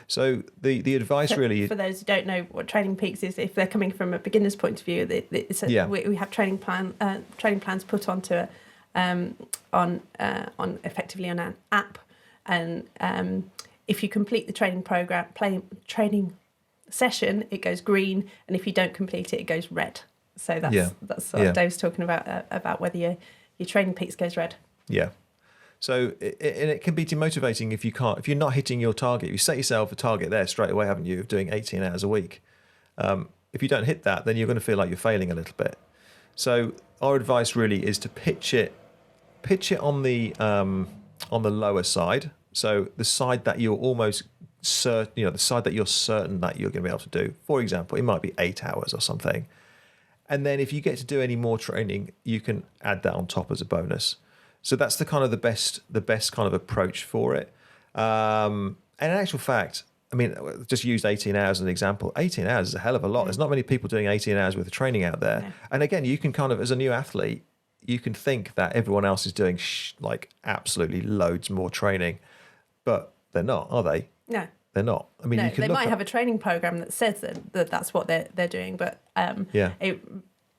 So the advice really, for those who don't know what Training Peaks is, if they're coming from a beginner's point of view, we have training plans put onto on effectively on an app, and if you complete the training session, it goes green, and if you don't complete it, it goes red. So that's what Dave's talking about whether your Training Peaks goes red. Yeah. So it can be demotivating if you're not hitting your target. You set yourself a target there straight away, haven't you, of doing 18 hours a week. If you don't hit that, then you're going to feel like you're failing a little bit. So our advice really is to pitch it on the lower side. So the side that you're almost certain, the side that you're certain that you're going to be able to do. For example, it might be 8 hours or something. And then if you get to do any more training, you can add that on top as a bonus. So that's the best kind of approach for it. And in actual fact, I mean, just used 18 hours as an example. 18 hours is a hell of a lot. There's not many people doing 18 hours worth of training out there. No. And again, you can kind of, as a new athlete, you can think that everyone else is doing absolutely loads more training, but they're not, are they? No. They're not. I mean, they might have a training program that says that that's what they're doing, but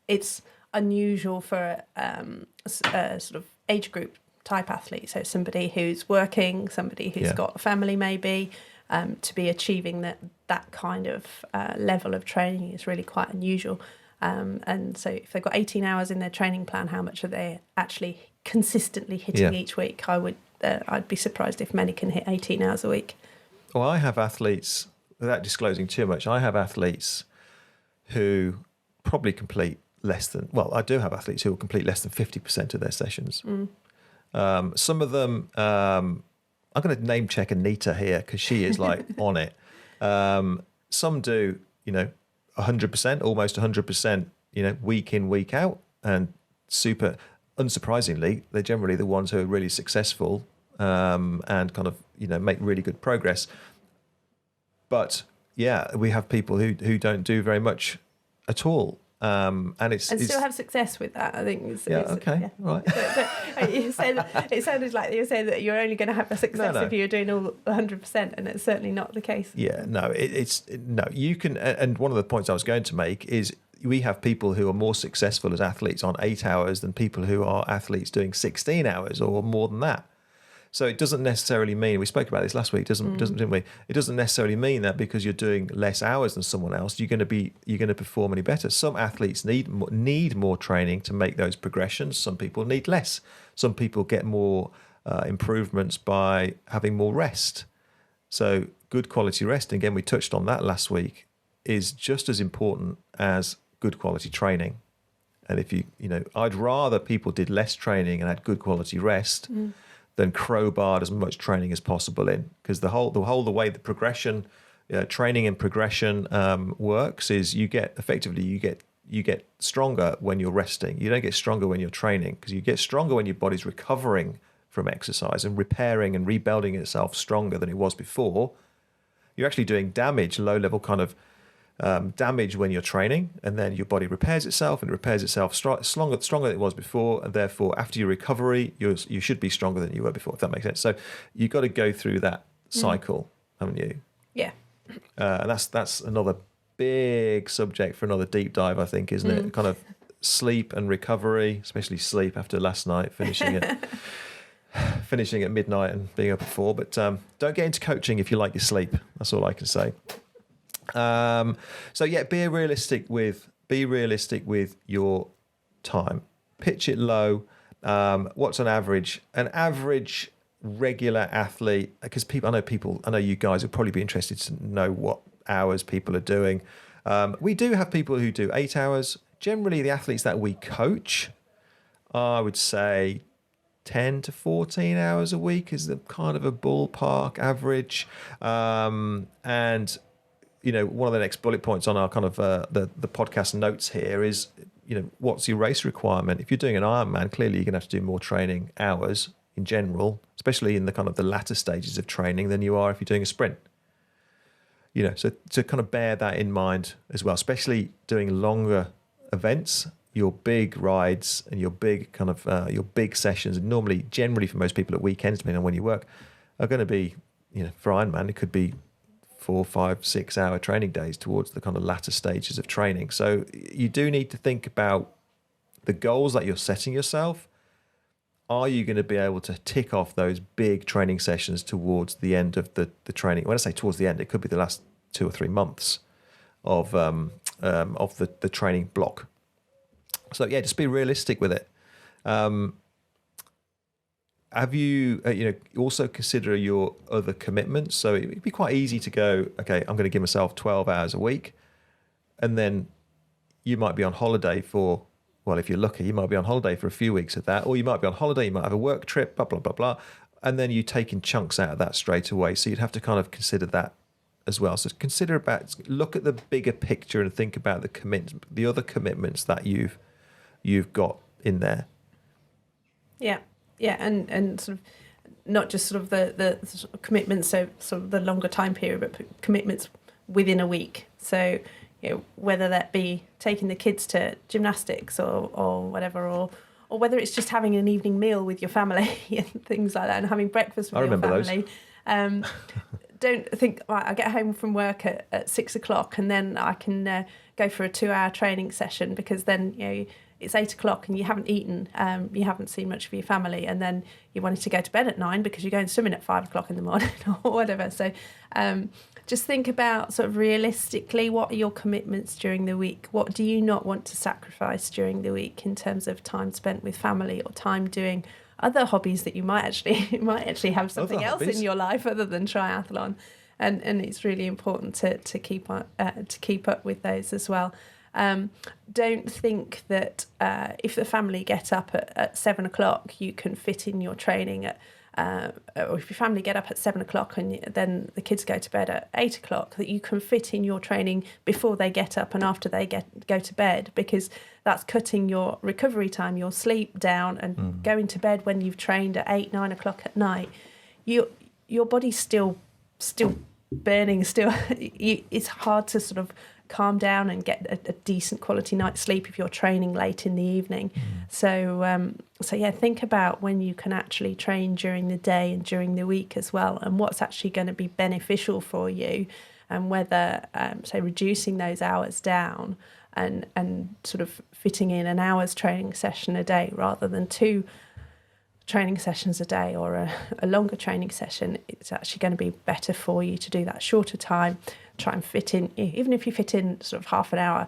it's unusual for a sort of age group type athlete. So somebody who's working, somebody who's got a family maybe, to be achieving that kind of level of training is really quite unusual. And so if they've got 18 hours in their training plan, how much are they actually consistently hitting each week? I'd be surprised if many can hit 18 hours a week. Well, I have athletes, without disclosing too much, I have athletes who probably complete I do have athletes who will complete less than 50% of their sessions. Some of them, I'm going to name check Anita here because she is on it. Some do, 100%, almost 100%, week in, week out. And super, unsurprisingly, they're generally the ones who are really successful and kind of, make really good progress. But we have people who don't do very much at all. And still have success with that. I think. Right. It sounded like you were saying that you're only going to have a success if you're doing all 100%, and it's certainly not the case. Yeah, no, you can. And one of the points I was going to make is we have people who are more successful as athletes on 8 hours than people who are athletes doing 16 hours or more than that. So it doesn't necessarily mean, we spoke about this last week, didn't we? It doesn't necessarily mean that because you're doing less hours than someone else, you're going to perform any better. Some athletes need more training to make those progressions. Some people need less. Some people get more improvements by having more rest. So good quality rest, and again, we touched on that last week, is just as important as good quality training. And if I'd rather people did less training and had good quality rest then crowbarred as much training as possible in, because the way the progression, training and progression works is you get stronger when you're resting. You don't get stronger when you're training, because you get stronger when your body's recovering from exercise and repairing and rebuilding itself stronger than it was before. You're actually doing damage, low level kind of damage when you're training, and then your body repairs itself, and it repairs itself stronger than it was before, and therefore after your recovery you should be stronger than you were before, if that makes sense. So you've got to go through that cycle, haven't you? Yeah. And that's another big subject for another deep dive, I think, isn't it? Kind of sleep and recovery, especially sleep after last night, finishing at midnight and being up at 4. But don't get into coaching if you like your sleep. That's all I can say. So yeah, be realistic with your time. Pitch it low. What's an average regular athlete? Because I know you guys would probably be interested to know what hours people are doing. We do have people who do 8 hours. Generally, the athletes that we coach, I would say 10 to 14 hours a week is the kind of a ballpark average. And one of the next bullet points on our kind of the podcast notes here is, what's your race requirement? If you're doing an Ironman, clearly you're going to have to do more training hours in general, especially in the kind of the latter stages of training, than you are if you're doing a sprint. So to kind of bear that in mind as well, especially doing longer events, your big rides and your big kind of your big sessions, and generally for most people at weekends, depending on when you work, are going to be, for Ironman, it could be 4, 5, 6 hour training days towards the kind of latter stages of training. So you do need to think about the goals that you're setting yourself. Are you going to be able to tick off those big training sessions towards the end of the training? When I say towards the end, it could be the last 2 or 3 months of the training block. So yeah, just be realistic with it. Have you also consider your other commitments? So it'd be quite easy to go, okay, I'm going to give myself 12 hours a week, and then you might be on holiday for, well, if you're lucky, you might be on holiday for a few weeks of that, or you might be on holiday, you might have a work trip, blah, blah, blah, blah, and then you're taking chunks out of that straight away. So you'd have to kind of consider that as well. So look at the bigger picture and think about the other commitments that you've got in there. Yeah. Yeah, and sort of not just sort of the sort of commitments, so sort of the longer time period, but commitments within a week. So, whether that be taking the kids to gymnastics or whatever, or whether it's just having an evening meal with your family and things like that, and having breakfast with your family. Those. Don't think, right, I get home from work at 6 o'clock and then I can go for a 2-hour training session, because then, it's 8 o'clock and you haven't eaten, you haven't seen much of your family, and then you wanted to go to bed at 9 because you're going swimming at 5 o'clock in the morning or whatever. So just think about sort of realistically, what are your commitments during the week? What do you not want to sacrifice during the week in terms of time spent with family or time doing other hobbies that you might actually have something else in your life other than triathlon, and it's really important to keep up with those as well. Don't think that if the family get up at 7 o'clock, you can fit in your training or if your family get up at 7 o'clock and then the kids go to bed at 8 o'clock, that you can fit in your training before they get up and after they go to bed, because that's cutting your recovery time, your sleep down, and going to bed when you've trained at 8, 9 o'clock at night. Your body's still burning, it's hard to sort of calm down and get a decent quality night's sleep if you're training late in the evening. So yeah, think about when you can actually train during the day and during the week as well, and what's actually going to be beneficial for you, and whether say reducing those hours down and sort of fitting in an hour's training session a day rather than 2 training sessions a day, or a longer training session. It's actually going to be better for you to do that shorter time. Try and fit in, even if you fit in sort of half an hour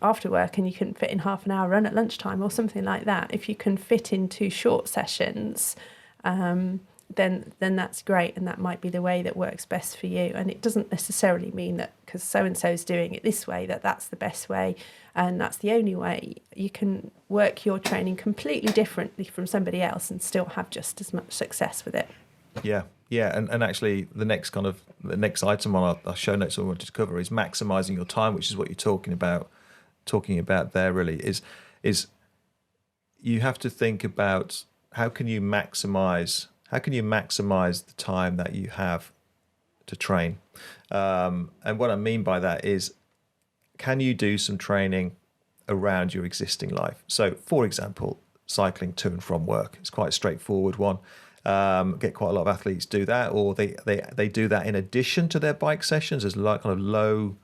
after work, and you can fit in half an hour run at lunchtime or something like that. If you can fit into short sessions, then that's great, and that might be the way that works best for you. And it doesn't necessarily mean that because so and so is doing it this way that's the best way and that's the only way. You can work your training completely differently from somebody else and still have just as much success with it. Yeah, and actually the next item on our show notes we wanted to cover is maximising your time, which is what you're talking about there. Really is you have to think about how can you maximise the time that you have to train, and what I mean by that is, can you do some training around your existing life? So, for example, cycling to and from work. It's quite a straightforward one. Get quite a lot of athletes do that, or they do that in addition to their bike sessions as kind of low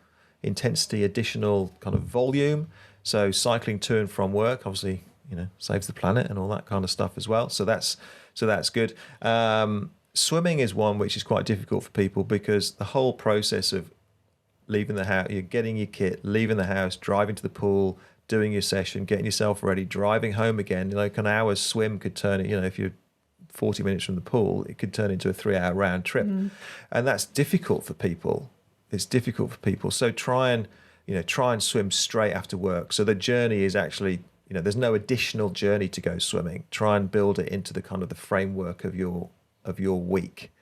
intensity additional kind of volume. So cycling to and from work obviously saves the planet and all that kind of stuff as well. So that's good. Swimming is one which is quite difficult for people because the whole process of leaving the house, you're getting your kit, leaving the house, driving to the pool, doing your session, getting yourself ready, driving home again. Like an hour's swim could turn it, if you're 40 minutes from the pool, it could turn into a 3-hour round trip. And that's difficult for people. It's difficult for people. So try and swim straight after work. So the journey is actually, there's no additional journey to go swimming. Try and build it into the kind of the framework of your week.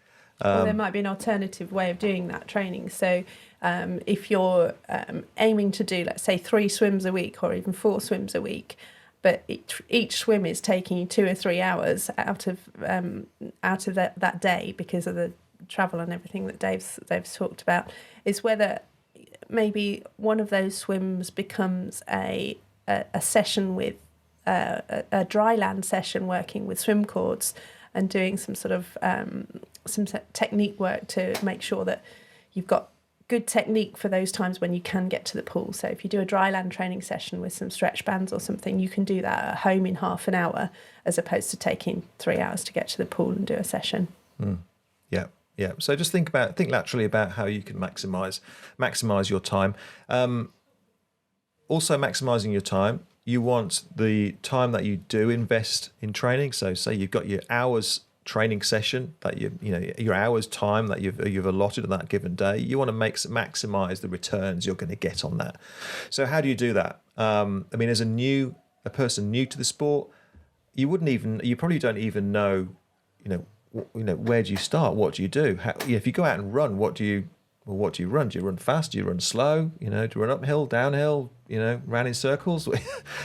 Or there might be an alternative way of doing that training. So if you're aiming to do, let's say, 3 swims a week or even 4 swims a week, but each swim is taking you 2 or 3 hours out of that day because of the travel and everything that Dave's talked about, is whether maybe one of those swims becomes a session with a dry land session, working with swim cords and doing some sort of some technique work to make sure that you've got good technique for those times when you can get to the pool. So if you do a dry land training session with some stretch bands or something, you can do that at home in half an hour as opposed to taking 3 hours to get to the pool and do a session. Yeah. So just think laterally about how you can maximize your time. Also maximising your time, you want the time that you do invest in training. So say you've got your hours training session that your hours time that you've allotted on that given day. You want to maximise the returns you're going to get on that. So how do you do that? As a person new to the sport, you probably don't even know, where do you start? What do you do? If you go out and run, what do you run? Do you run fast? Do you run slow? Do you run uphill, downhill? Round in circles?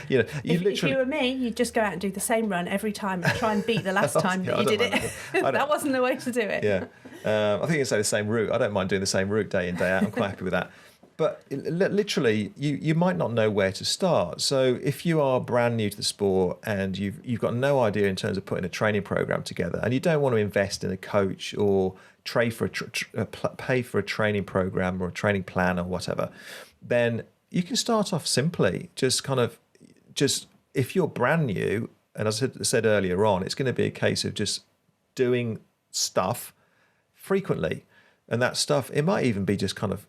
If you were me, you'd just go out and do the same run every time and try and beat the last time that you did it. That wasn't the way to do it. Yeah, I think you say the same route. I don't mind doing the same route day in, day out. I'm quite happy with that. But literally, you might not know where to start. So if you are brand new to the sport and you've got no idea in terms of putting a training program together, and you don't want to invest in a coach or pay for a training program or a training plan or whatever, then you can start off simply. Just if you're brand new, and as I said earlier on, it's going to be a case of just doing stuff frequently, and that stuff, it might even be just kind of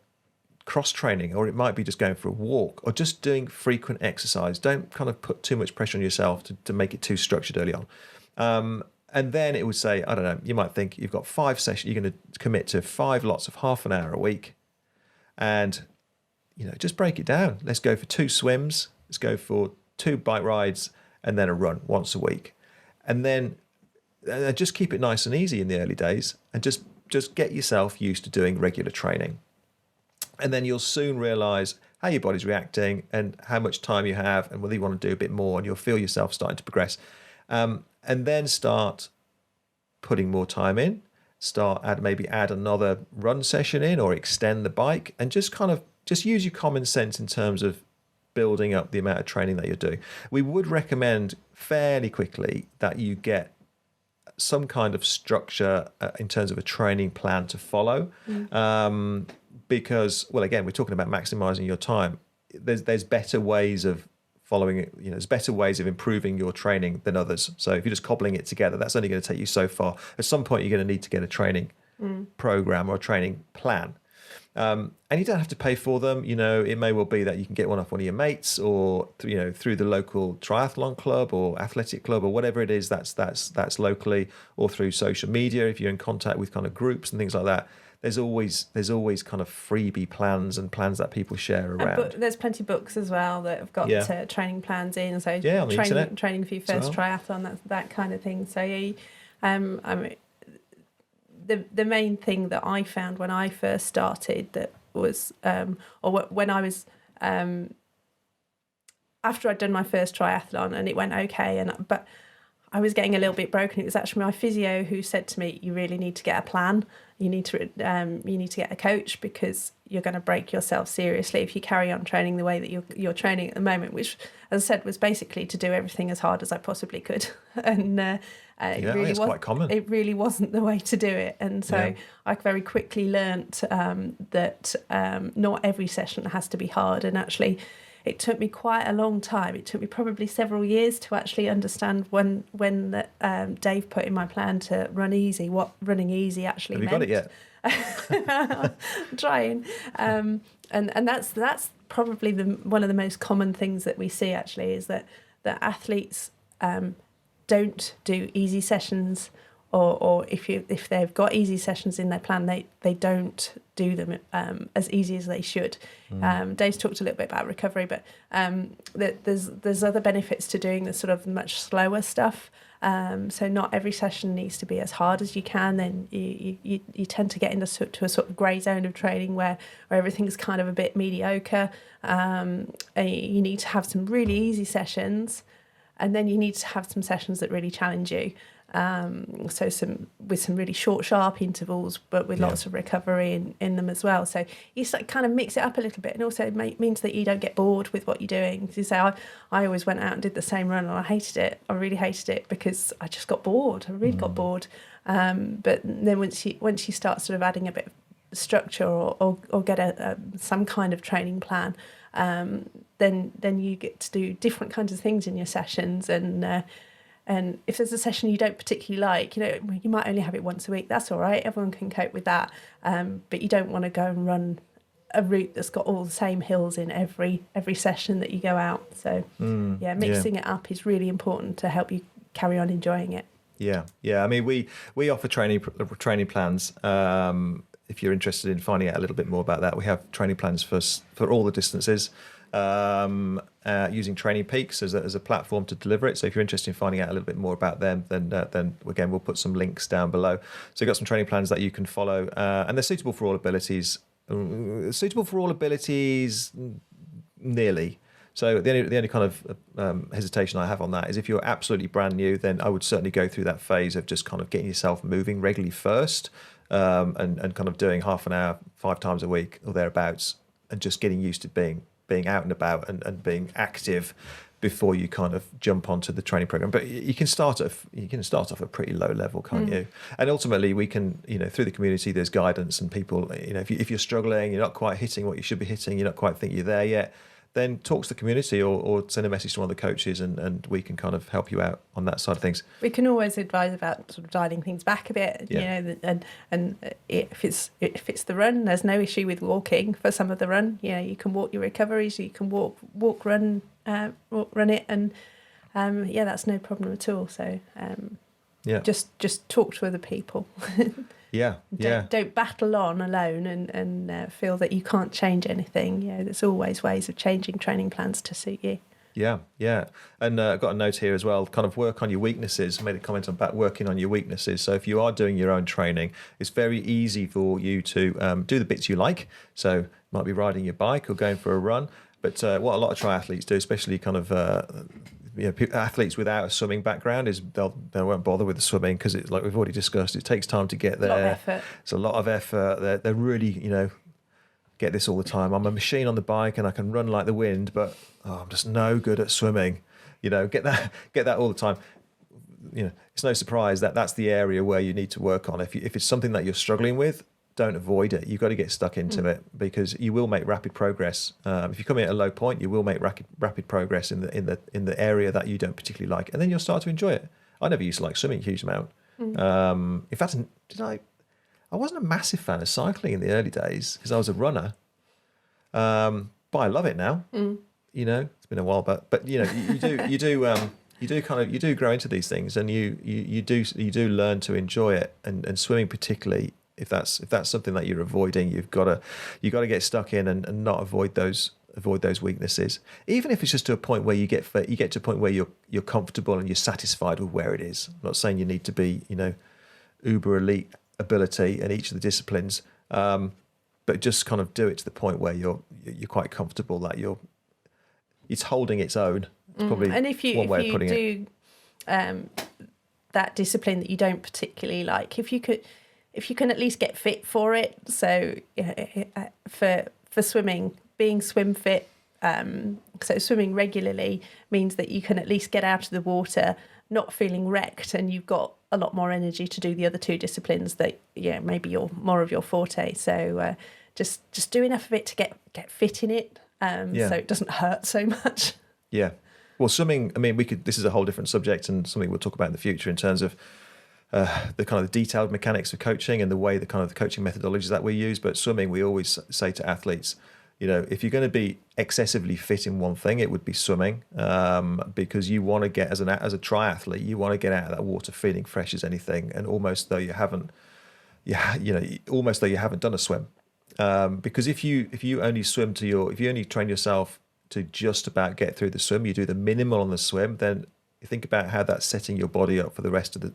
cross training, or it might be just going for a walk, or just doing frequent exercise. Don't kind of put too much pressure on yourself to make it too structured early on. And then it would say, I don't know, you might think you've got 5 sessions, you're going to commit to 5 lots of half an hour a week, and just break it down. Let's go for 2 swims, let's go for 2 bike rides, and then a run once a week. And then just keep it nice and easy in the early days, and just get yourself used to doing regular training. And then you'll soon realise how your body's reacting and how much time you have and whether you want to do a bit more, and you'll feel yourself starting to progress. And then start putting more time in, maybe add another run session in, or extend the bike, and just use your common sense in terms of building up the amount of training that you're doing. We would recommend fairly quickly that you get some kind of structure in terms of a training plan to follow. Because, well, again, we're talking about maximising your time. There's better ways of following it. There's better ways of improving your training than others. So if you're just cobbling it together, that's only going to take you so far. At some point, you're going to need to get a training program or a training plan. And you don't have to pay for them. It may well be that you can get one off one of your mates, or through the local triathlon club or athletic club or whatever it is that's locally, or through social media if you're in contact with kind of groups and things like that. There's always kind of freebie plans and plans that people share around. There's plenty of books as well that have got training plans in. So on the internet. Training for your first triathlon, that kind of thing. So I mean, the main thing that I found when I first started that was, when I was after I'd done my first triathlon and it went okay, but I was getting a little bit broken. It was actually my physio who said to me, "You really need to get a plan. You need to get a coach, because you're going to break yourself seriously if you carry on training the way that you're training at the moment." Which, as I said, was basically to do everything as hard as I possibly could, and it's quite common. It really wasn't the way to do it, and so I very quickly learnt that not every session has to be hard, and actually. It took me quite a long time. It took me probably several years to actually understand when Dave put in my plan to run easy, what running easy actually meant. Have you got it yet? I'm trying. And that's probably one of the most common things that we see actually, is that athletes don't do easy sessions, or if they've got easy sessions in their plan, they don't do them as easy as they should. Dave's talked a little bit about recovery, but there's other benefits to doing the sort of much slower stuff. So not every session needs to be as hard as you can. Then you tend to get into a sort of grey zone of training where everything's kind of a bit mediocre. And you need to have some really easy sessions, and then you need to have some sessions that really challenge you. So with some really short, sharp intervals, but with lots of recovery in them as well. So you kind of mix it up a little bit, and also it means that you don't get bored with what you're doing. So you say, I always went out and did the same run, and I hated it. I really hated it because I just got bored. I really got bored. But then once you start sort of adding a bit of structure or get some kind of training plan, then you get to do different kinds of things in your sessions. And if there's a session you don't particularly like, you might only have it once a week. That's all right. Everyone can cope with that. But you don't want to go and run a route that's got all the same hills in every session that you go out. So, mixing it up is really important to help you carry on enjoying it. Yeah. I mean, we offer training plans. If you're interested in finding out a little bit more about that, we have training plans for all the distances. Using Training Peaks as a platform to deliver it. So if you're interested in finding out a little bit more about them, then again, we'll put some links down below. So you've got some training plans that you can follow, and they're suitable for all abilities. Nearly. So the only kind of hesitation I have on that is if you're absolutely brand new, then I would certainly go through that phase of just kind of getting yourself moving regularly first, and kind of doing half an hour 5 times a week or thereabouts, and just getting used to being out and about and being active before you kind of jump onto the training program. But you can start off a pretty low level, can't you? And ultimately we can, through the community, there's guidance, and people, if you're struggling, you're not quite hitting what you should be hitting, you don't quite think you're there yet, then talk to the community or send a message to one of the coaches, and we can kind of help you out on that side of things. We can always advise about sort of dialing things back a bit, and if it's the run, there's no issue with walking for some of the run. You can walk your recoveries, you can run it, and that's no problem at all. So just talk to other people. Don't battle on alone and feel that you can't change anything. There's always ways of changing training plans to suit you. And I've got a note here as well, kind of work on your weaknesses. I made a comment about working on your weaknesses. So if you are doing your own training, it's very easy for you to do the bits you like. So it might be riding your bike or going for a run. But what a lot of triathletes do, especially kind of athletes without a swimming background, is they won't bother with the swimming because it's like we've already discussed. It takes time to get there. A lot of effort. It's a lot of effort. They're really, get this all the time. I'm a machine on the bike and I can run like the wind, but I'm just no good at swimming. Get that all the time. It's no surprise that that's the area where you need to work on. If it's something that you're struggling with, don't avoid it. You've got to get stuck into it, because you will make rapid progress. If you come in at a low point, you will make rapid progress in the area that you don't particularly like, and then you'll start to enjoy it. I never used to like swimming a huge amount. In fact, I wasn't a massive fan of cycling in the early days because I was a runner. But I love it now. You know, it's been a while, but you know, you do grow into these things, and you do learn to enjoy it, and swimming particularly. If that's something that you're avoiding, you've got to get stuck in and not avoid those weaknesses. Even if it's just to a point where you get to a point where you're comfortable and you're satisfied with where it is. I'm not saying you need to be, you know, uber elite ability in each of the disciplines, but just kind of do it to the point where you're quite comfortable that it's holding its own. It's probably and if you do that discipline that you don't particularly like, if you can at least get fit for it. So for swimming, being swim fit, so swimming regularly means that you can at least get out of the water not feeling wrecked, and you've got a lot more energy to do the other two disciplines that maybe you're more of your forte. So just do enough of it to get fit in it, so it doesn't hurt so much. Yeah. Well, swimming, I mean, this is a whole different subject and something we'll talk about in the future in terms of the kind of detailed mechanics of coaching and the way the kind of the coaching methodologies that we use. But swimming, we always say to athletes, you know, if you're going to be excessively fit in one thing, it would be swimming, because you want to get, as a triathlete, you want to get out of that water feeling fresh as anything, and almost though you haven't done a swim, because if you only train yourself to just about get through the swim, you do the minimal on the swim, then you think about how that's setting your body up for the rest of the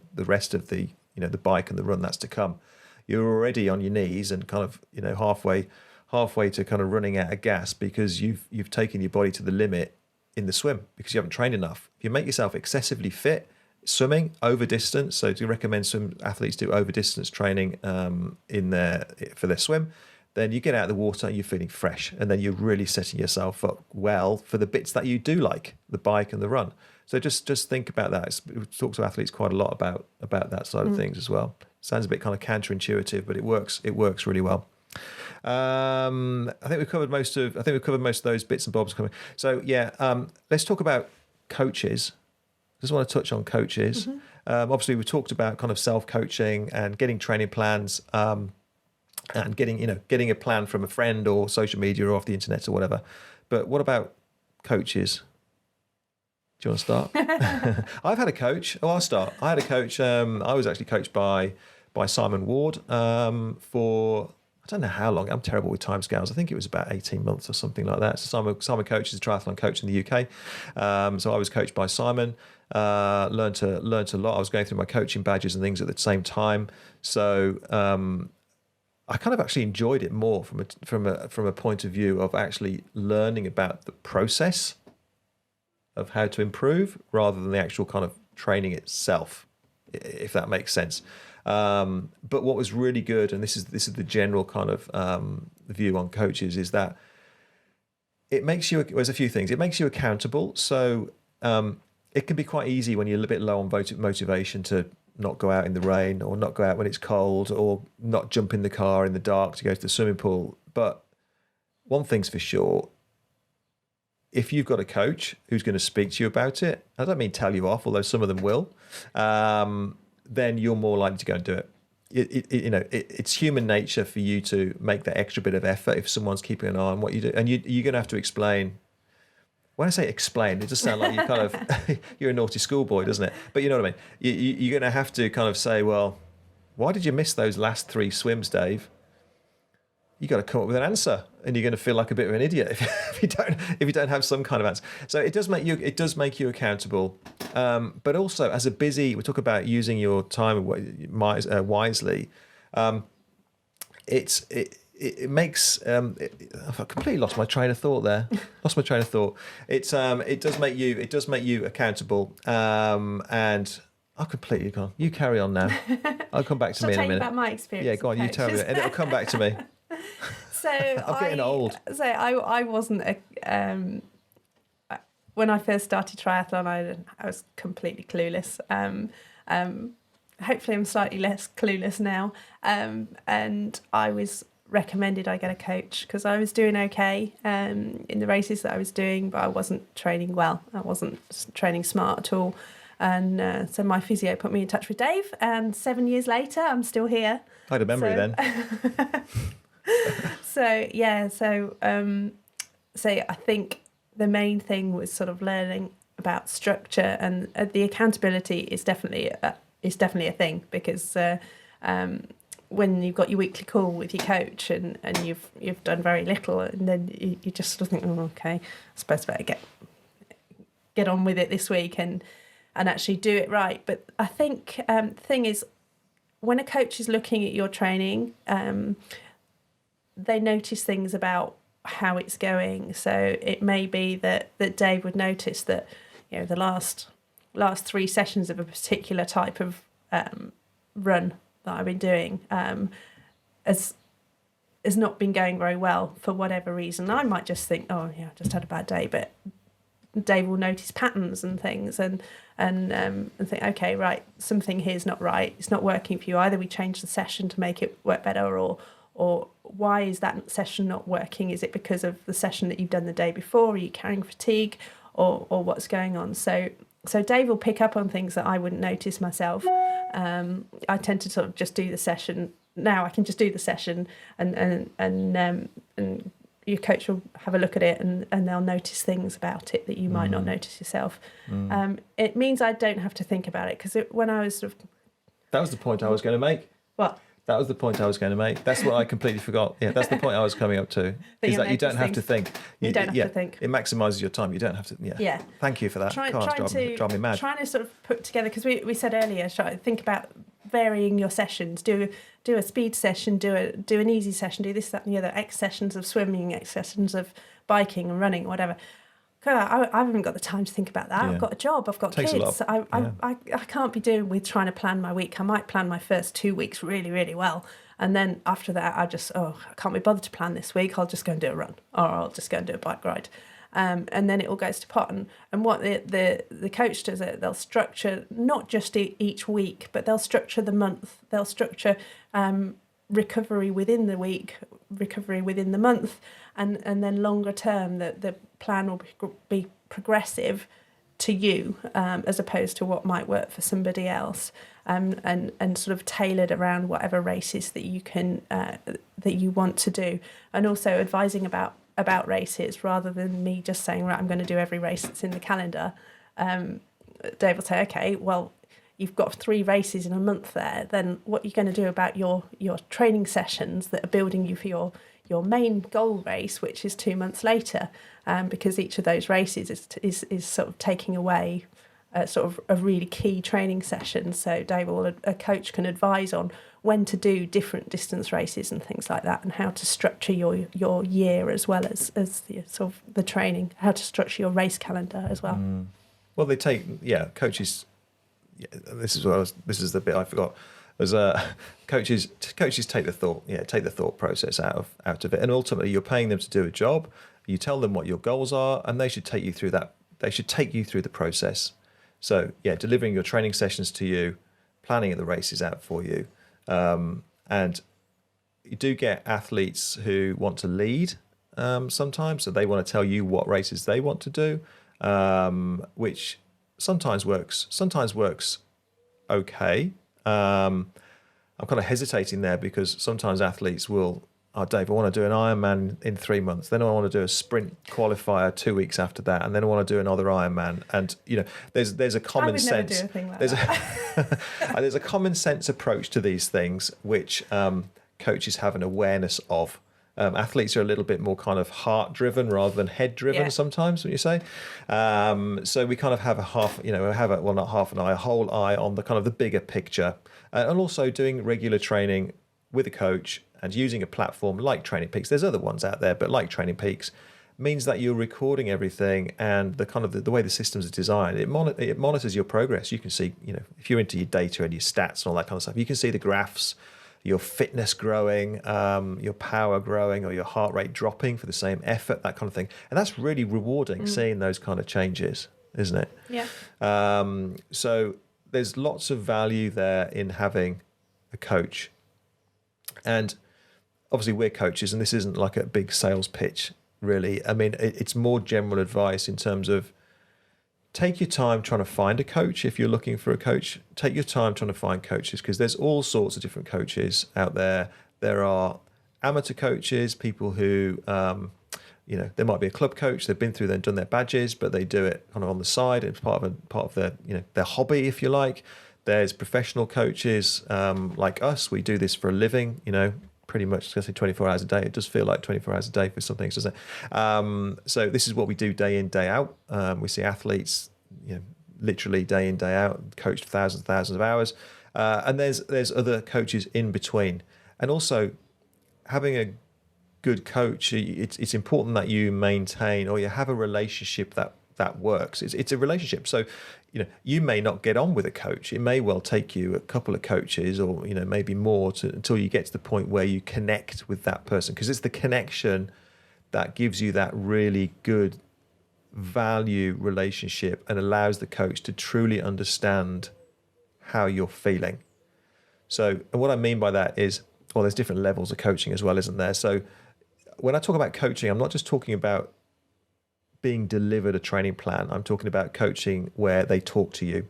the bike and the run that's to come. You're already on your knees and kind of, you know, halfway to kind of running out of gas because you've taken your body to the limit in the swim because you haven't trained enough. If you make yourself excessively fit, swimming over distance, so to recommend swim athletes do over distance training for their swim, then you get out of the water and you're feeling fresh, and then you're really setting yourself up well for the bits that you do like, the bike and the run. So just think about that. We talk to athletes quite a lot about that side of things as well. Sounds a bit kind of counterintuitive, but it works really well. I think we've covered most of those bits and bobs coming. So let's talk about coaches. Just want to touch on coaches. Obviously, we talked about kind of self-coaching and getting training plans, and getting a plan from a friend or social media or off the internet or whatever. But what about coaches? Do you want to start? I've had a coach. I'll start. I had a coach. I was actually coached by Simon Ward for, I don't know how long. I'm terrible with timescales. I think it was about 18 months or something like that. So Simon coach is a triathlon coach in the UK. So I was coached by Simon. Learned a lot. I was going through my coaching badges and things at the same time. So I kind of actually enjoyed it more from a point of view of actually learning about the process of how to improve rather than the actual kind of training itself, if that makes sense. But what was really good, and this is the general kind of view on coaches, is that it makes you, there's a few things. It makes you accountable. So it can be quite easy when you're a little bit low on motivation to not go out in the rain, or not go out when it's cold, or not jump in the car in the dark to go to the swimming pool. But one thing's for sure, if you've got a coach who's going to speak to you about it, I don't mean tell you off, although some of them will, then you're more likely to go and do it. It's human nature for you to make that extra bit of effort if someone's keeping an eye on what you do, and you're going to have to explain. When I say explain, it just sounds like you kind of you're a naughty schoolboy, doesn't it? But you know what I mean. You're going to have to kind of say, well, why did you miss those last 3 swims, Dave? You got to come up with an answer, and you're going to feel like a bit of an idiot if you don't have some kind of answer. So it does make you accountable, but also as we talk about using your time wisely. It makes I've completely lost my train of thought there. It does make you accountable, and I've completely gone. You carry on now. I'll come back to me in a minute. About my experience. Yeah, go on. You tell me, and it'll come back to me. So I'm getting old. So I wasn't when I first started triathlon, I was completely clueless. Hopefully I'm slightly less clueless now. And I was recommended I get a coach because I was doing okay in the races that I was doing, but I wasn't training well. I wasn't training smart at all. And so my physio put me in touch with Dave, and 7 years later, I'm still here. I had a memory then. So I think the main thing was sort of learning about structure, and the accountability is definitely a thing, because when you've got your weekly call with your coach and you've done very little, and then you just sort of think, oh, okay, I suppose I better get on with it this week and actually do it right. But I think the thing is, when a coach is looking at your training, they notice things about how it's going. So it may be that Dave would notice that, you know, the last 3 sessions of a particular type of run that I've been doing has not been going very well for whatever reason. I might just think, oh yeah, I just had a bad day, but Dave will notice patterns and things and think, okay, right, something here's not right. It's not working for you. Either we change the session to make it work better, or why is that session not working? Is it because of the session that you've done the day before? Are you carrying fatigue, or what's going on? So Dave will pick up on things that I wouldn't notice myself. I tend to sort of just do the session. Now I can just do the session, and your coach will have a look at it, and they'll notice things about it that you might not notice yourself. It means I don't have to think about it, because when I was sort of... That was the point I was going to make. What? That was the point I was going to make. That's what I completely forgot. Yeah, that's the point I was coming up to. Is that you don't have to think. You don't have to think. It maximises your time. You don't have to. Yeah. Thank you for that. Trying me mad. Trying to sort of put together, because we said earlier, think about varying your sessions. Do a speed session. Do an easy session. Do this, that, and the other. X sessions of swimming. X sessions of biking and running, whatever. God, I haven't got the time to think about that. I've got a job. I've got kids. I can't be doing with trying to plan my week. I might plan my first 2 weeks really, really well. And then after that, I can't be bothered to plan this week. I'll just go and do a run, or I'll just go and do a bike ride. And then it all goes to pot. And what the coach does, they'll structure not just each week, but they'll structure the month. They'll structure recovery within the week, recovery within the month, and then longer term, the plan will be progressive to you, as opposed to what might work for somebody else, and sort of tailored around whatever races that you can that you want to do, and also advising about races rather than me just saying, right, I'm going to do every race that's in the calendar. Dave will say, okay, well, you've got 3 races in a month there, then what are you going to do about your training sessions that are building you for your main goal race, which is 2 months later, because each of those races is sort of taking away sort of a really key training session. So Dave, or a coach, can advise on when to do different distance races and things like that, and how to structure your year as well as the sort of the training, how to structure your race calendar as well. Well, they take coaches. Yeah, this is the bit I forgot. As coaches take the thought process out of it, and ultimately you're paying them to do a job. You tell them what your goals are, and they should take you through that. They should take you through the process. So delivering your training sessions to you, planning the races out for you, and you do get athletes who want to lead sometimes, so they want to tell you what races they want to do, which sometimes works okay. I'm kind of hesitating there, because sometimes athletes will, Dave, I want to do an Ironman in 3 months, then I want to do a sprint qualifier 2 weeks after that, and then I want to do another Ironman. And there's a common sense. Never do a thing like that. There's a common sense approach to these things, which coaches have an awareness of. Athletes are a little bit more kind of heart-driven rather than head-driven sometimes, what you say. So we kind of have a whole eye on the kind of the bigger picture, and also doing regular training with a coach and using a platform like Training Peaks. There's other ones out there, but like Training Peaks means that you're recording everything, and the kind of the way the systems are designed, it monitors your progress. You can see, if you're into your data and your stats and all that kind of stuff, you can see the graphs, your fitness growing, your power growing, or your heart rate dropping for the same effort, that kind of thing. And that's really rewarding, seeing those kind of changes, isn't it? Yeah. So there's lots of value there in having a coach. And obviously we're coaches, and this isn't like a big sales pitch, really. I mean, it's more general advice in terms of take your time trying to find a coach. If you're looking for a coach, take your time trying to find coaches, because there's all sorts of different coaches out there. There are amateur coaches, people who, there might be a club coach. They've been through there and done their badges, but they do it kind of on the side. It's part of their, their hobby, if you like. There's professional coaches like us. We do this for a living, pretty much, I say 24 hours a day. It does feel like 24 hours a day for some things, doesn't it? So this is what we do day in, day out. We see athletes, literally day in, day out, coached thousands and thousands of hours. And there's other coaches in between. And also having a good coach, it's important that you maintain or you have a relationship that works. It's a relationship. So, you may not get on with a coach. It may well take you a couple of coaches or, maybe more until you get to the point where you connect with that person, because it's the connection that gives you that really good value relationship and allows the coach to truly understand how you're feeling. So, and what I mean by that is, well, there's different levels of coaching as well, isn't there? So when I talk about coaching, I'm not just talking about being delivered a training plan. I'm talking about coaching where they talk to you.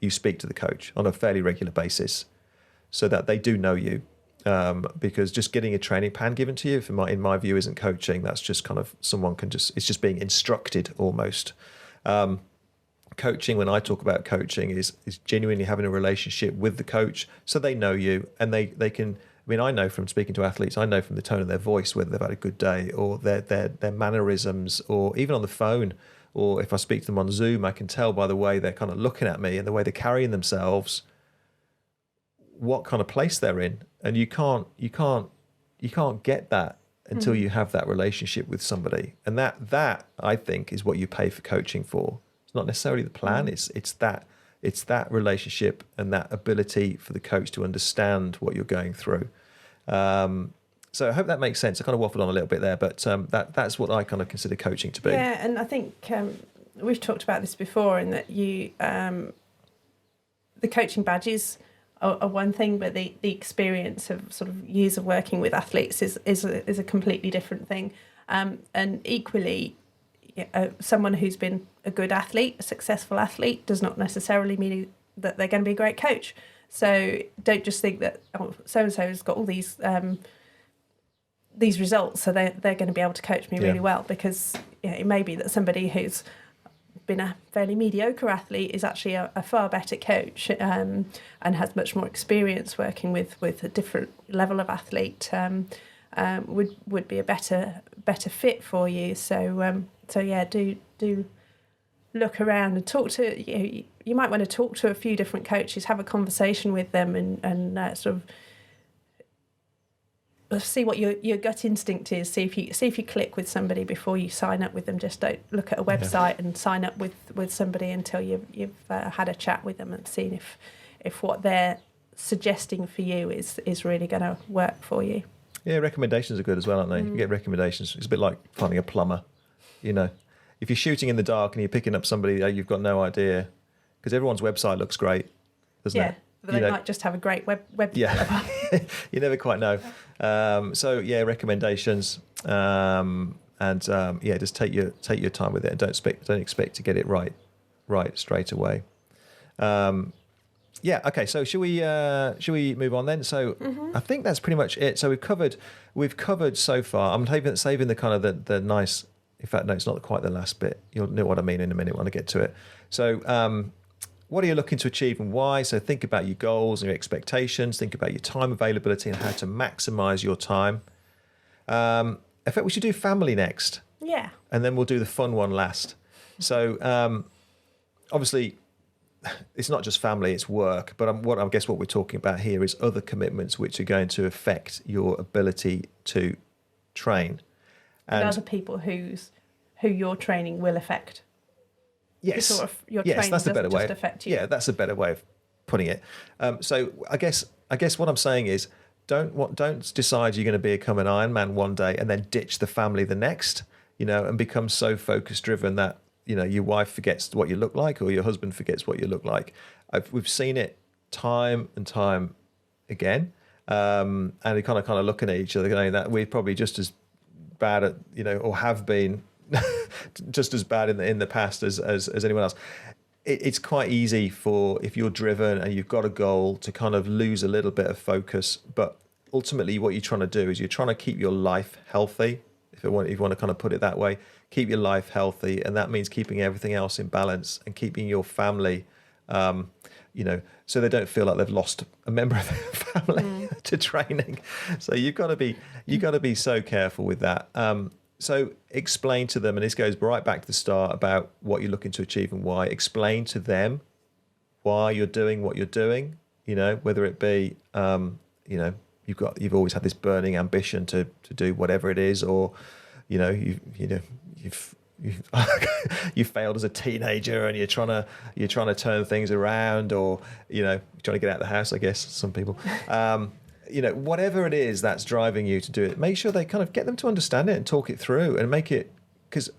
You speak to the coach on a fairly regular basis so that they do know you. Because just getting a training plan given to you, in my view, isn't coaching. That's just kind of it's just being instructed almost. Coaching, when I talk about coaching, is genuinely having a relationship with the coach so they know you and they can. I mean, I know from speaking to athletes, I know from the tone of their voice whether they've had a good day, or their mannerisms, or even on the phone, or if I speak to them on Zoom, I can tell by the way they're kind of looking at me and the way they're carrying themselves what kind of place they're in. And you can't get that until you have that relationship with somebody. And that I think is what you pay for coaching for. It's not necessarily the plan. It's that relationship and that ability for the coach to understand what you're going through. So I hope that makes sense. I kind of waffled on a little bit there, but that's what I kind of consider coaching to be. Yeah, and I think we've talked about this before, in that the coaching badges are one thing, but the experience of sort of years of working with athletes is a completely different thing. And equally, someone who's been a good athlete, a successful athlete, does not necessarily mean that they're going to be a great coach. So don't just think that so-and-so has got all these results, so they're going to be able to coach me really well, because it may be that somebody who's been a fairly mediocre athlete is actually a far better coach and has much more experience working with a different level of athlete, would be a better fit for you. So do look around and talk to you might want to talk to a few different coaches, have a conversation with them, and sort of see what your gut instinct is. See if you click with somebody before you sign up with them. Just don't look at a website and sign up with somebody until you've had a chat with them and seen if what they're suggesting for you is really going to work for you. Yeah, recommendations are good as well, aren't they? You get recommendations. It's a bit like finding a plumber. If you're shooting in the dark and you're picking up somebody that you've got no idea, because everyone's website looks great, doesn't it? But they might just have a great web developer. You never quite know. Recommendations, just take your time with it, and don't expect to get it right straight away. Okay. So should we move on then? So I think that's pretty much it. So we've covered so far. I'm saving the kind of the nice. In fact, no, it's not quite the last bit. You'll know what I mean in a minute when I get to it. So. What are you looking to achieve and why? So think about your goals and your expectations. Think about your time availability and how to maximise your time. In fact, we should do family next. Yeah. And then we'll do the fun one last. So obviously, it's not just family, it's work. But I guess what we're talking about here is other commitments which are going to affect your ability to train. And other people who your training will affect. Yes, your training that's a better way. Just affect you. Yeah, that's a better way of putting it. So I guess what I'm saying is, don't decide you're going to become an Ironman one day and then ditch the family the next. And become so focus driven that your wife forgets what you look like or your husband forgets what you look like. We've seen it time and time again, and they're kind of looking at each other, going that we're probably just as bad at or have been. just as bad in the past as anyone else. It's quite easy for, if you're driven and you've got a goal, to kind of lose a little bit of focus. But ultimately, what you're trying to do is you're trying to keep your life healthy. If you want to kind of put it that way, keep your life healthy, and that means keeping everything else in balance and keeping your family, so they don't feel like they've lost a member of their family to training. So you've got to be so careful with that. So explain to them, and this goes right back to the start about what you're looking to achieve and why. Explain to them why you're doing what you're doing. Whether it be, you've always had this burning ambition to do whatever it is, or you've failed as a teenager and you're trying to turn things around, or you're trying to get out of the house, I guess some people. Whatever it is that's driving you to do it, make sure they kind of get them to understand it and talk it through and make it, because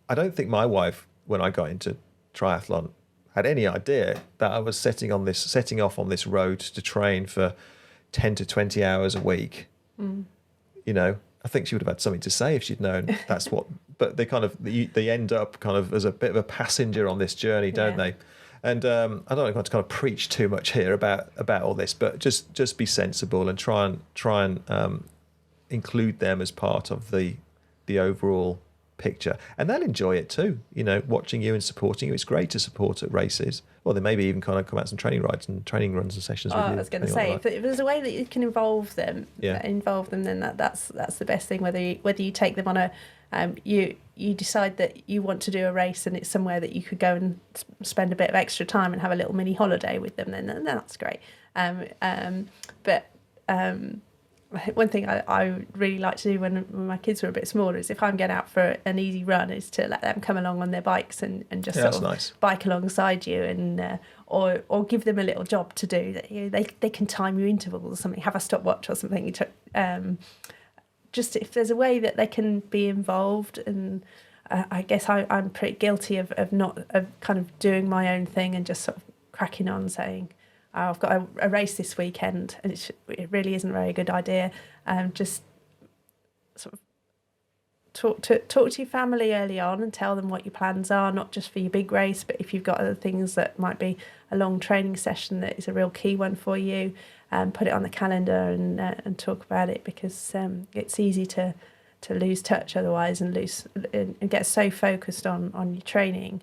I don't think my wife, when I got into triathlon, had any idea that I was setting off on this road to train for 10 to 20 hours a week. I think she would have had something to say if she'd known that's what, but they end up kind of as a bit of a passenger on this journey, don't they? And I don't want to kind of preach too much here about all this, but just be sensible and try and include them as part of the overall picture, and they'll enjoy it too. Watching you and supporting you. It's great to support at races, or they maybe even kind of come out some training rides and training runs and sessions with you. I was going to say, if there's a way that you can involve them, then that's the best thing. Whether you take them on a you decide that you want to do a race and it's somewhere that you could go and spend a bit of extra time and have a little mini holiday with them, then that's great. But one thing I really like to do when my kids were a bit smaller is, if I'm getting out for an easy run, is to let them come along on their bikes and just sort of nice. Bike alongside you, and or give them a little job to do. That they can time your intervals or something, have a stopwatch or something. Just if there's a way that they can be involved, and I guess I'm pretty guilty of kind of doing my own thing and just sort of cracking on saying, I've got a race this weekend, and it really isn't a very good idea. Just sort of talk to your family early on and tell them what your plans are, not just for your big race, but if you've got other things that might be a long training session that is a real key one for you, put it on the calendar and talk about it, because it's easy to lose touch otherwise and get so focused on your training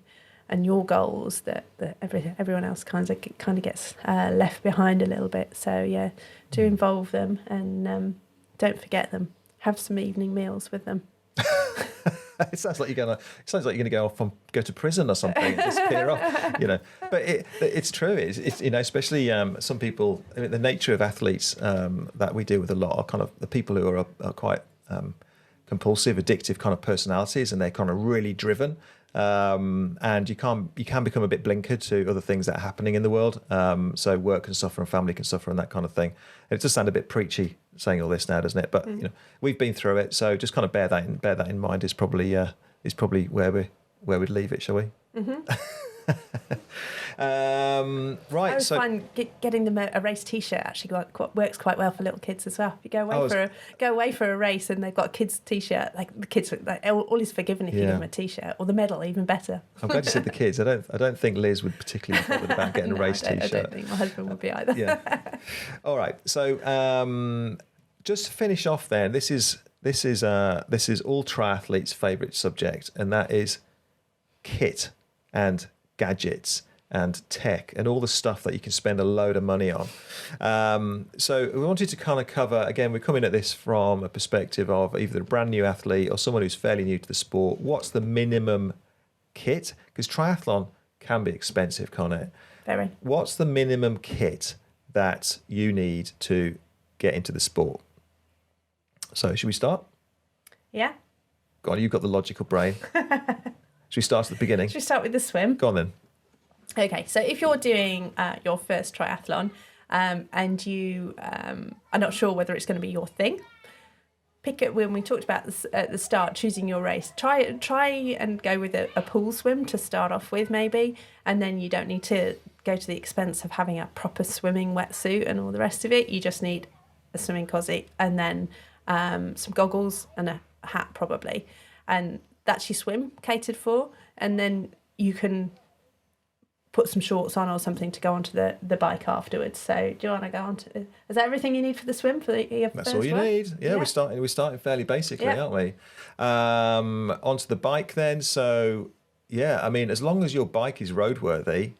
and your goals that everyone else kind of gets left behind a little bit. So do involve them, and don't forget them. Have some evening meals with them. It sounds like you're gonna go off and go to prison or something and disappear off, But it's true. It's especially some people. I mean, the nature of athletes that we deal with a lot are kind of the people who are quite compulsive, addictive kind of personalities, and they're kind of really driven. And you can become a bit blinkered to other things that are happening in the world. So work can suffer and family can suffer and that kind of thing. And it does sound a bit preachy saying all this now, doesn't it? But we've been through it, so just kind of bear that in mind is probably where we'd leave it, shall we? Right. I always find getting them a race T-shirt actually works quite well for little kids as well. If you go away for a race and they've got a kids T-shirt, like the kids, all is forgiven if you give them a T-shirt, or the medal, even better. I'm glad you said the kids. I don't think Liz would particularly be bothered about getting a race T-shirt. I don't think my husband would be either. Yeah. All right. So just to finish off, then this is all triathletes' favourite subject, and that is kit and gadgets and tech and all the stuff that you can spend a load of money on. So we wanted to kind of cover, again, we're coming at this from a perspective of either a brand new athlete or someone who's fairly new to the sport. What's the minimum kit? Because triathlon can be expensive, can't it? Very. What's the minimum kit that you need to get into the sport? So should we start? Yeah. Go on, you've got the logical brain. Should we start at the beginning? Should we start with the swim? Go on then. Okay, so if you're doing your first triathlon and you are not sure whether it's going to be your thing, pick it when we talked about this at the start, choosing your race. Try and go with a pool swim to start off with, maybe, and then you don't need to go to the expense of having a proper swimming wetsuit and all the rest of it. You just need a swimming cozy and then some goggles and a hat probably, and that's your swim catered for, and then you can put some shorts on or something to go onto the bike afterwards. So do you want to go on to... Is that everything you need for the swim? That's all you need. Yeah, we're starting fairly basically, aren't we? Onto the bike then. So, yeah, I mean, as long as your bike is roadworthy,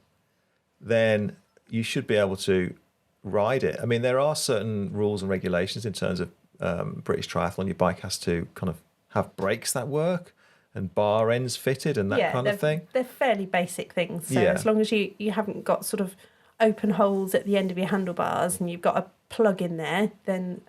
then you should be able to ride it. I mean, there are certain rules and regulations in terms of British Triathlon. Your bike has to kind of have brakes that work and bar ends fitted and that kind of thing. They're fairly basic things. So as long as you haven't got sort of open holes at the end of your handlebars and you've got a plug in there, then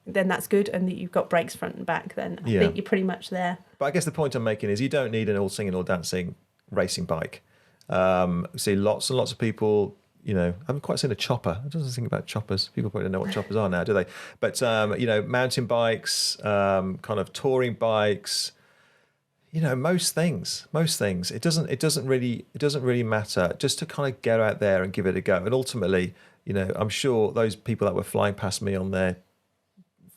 that's good. And that you've got brakes front and back, then I think you're pretty much there. But I guess the point I'm making is you don't need an all singing, all dancing racing bike. We see lots and lots of people, I haven't quite seen a chopper. I don't think about choppers. People probably don't know what choppers are now, do they? But, mountain bikes, kind of touring bikes, most things. It doesn't really matter, just to kind of get out there and give it a go. And ultimately, I'm sure those people that were flying past me on their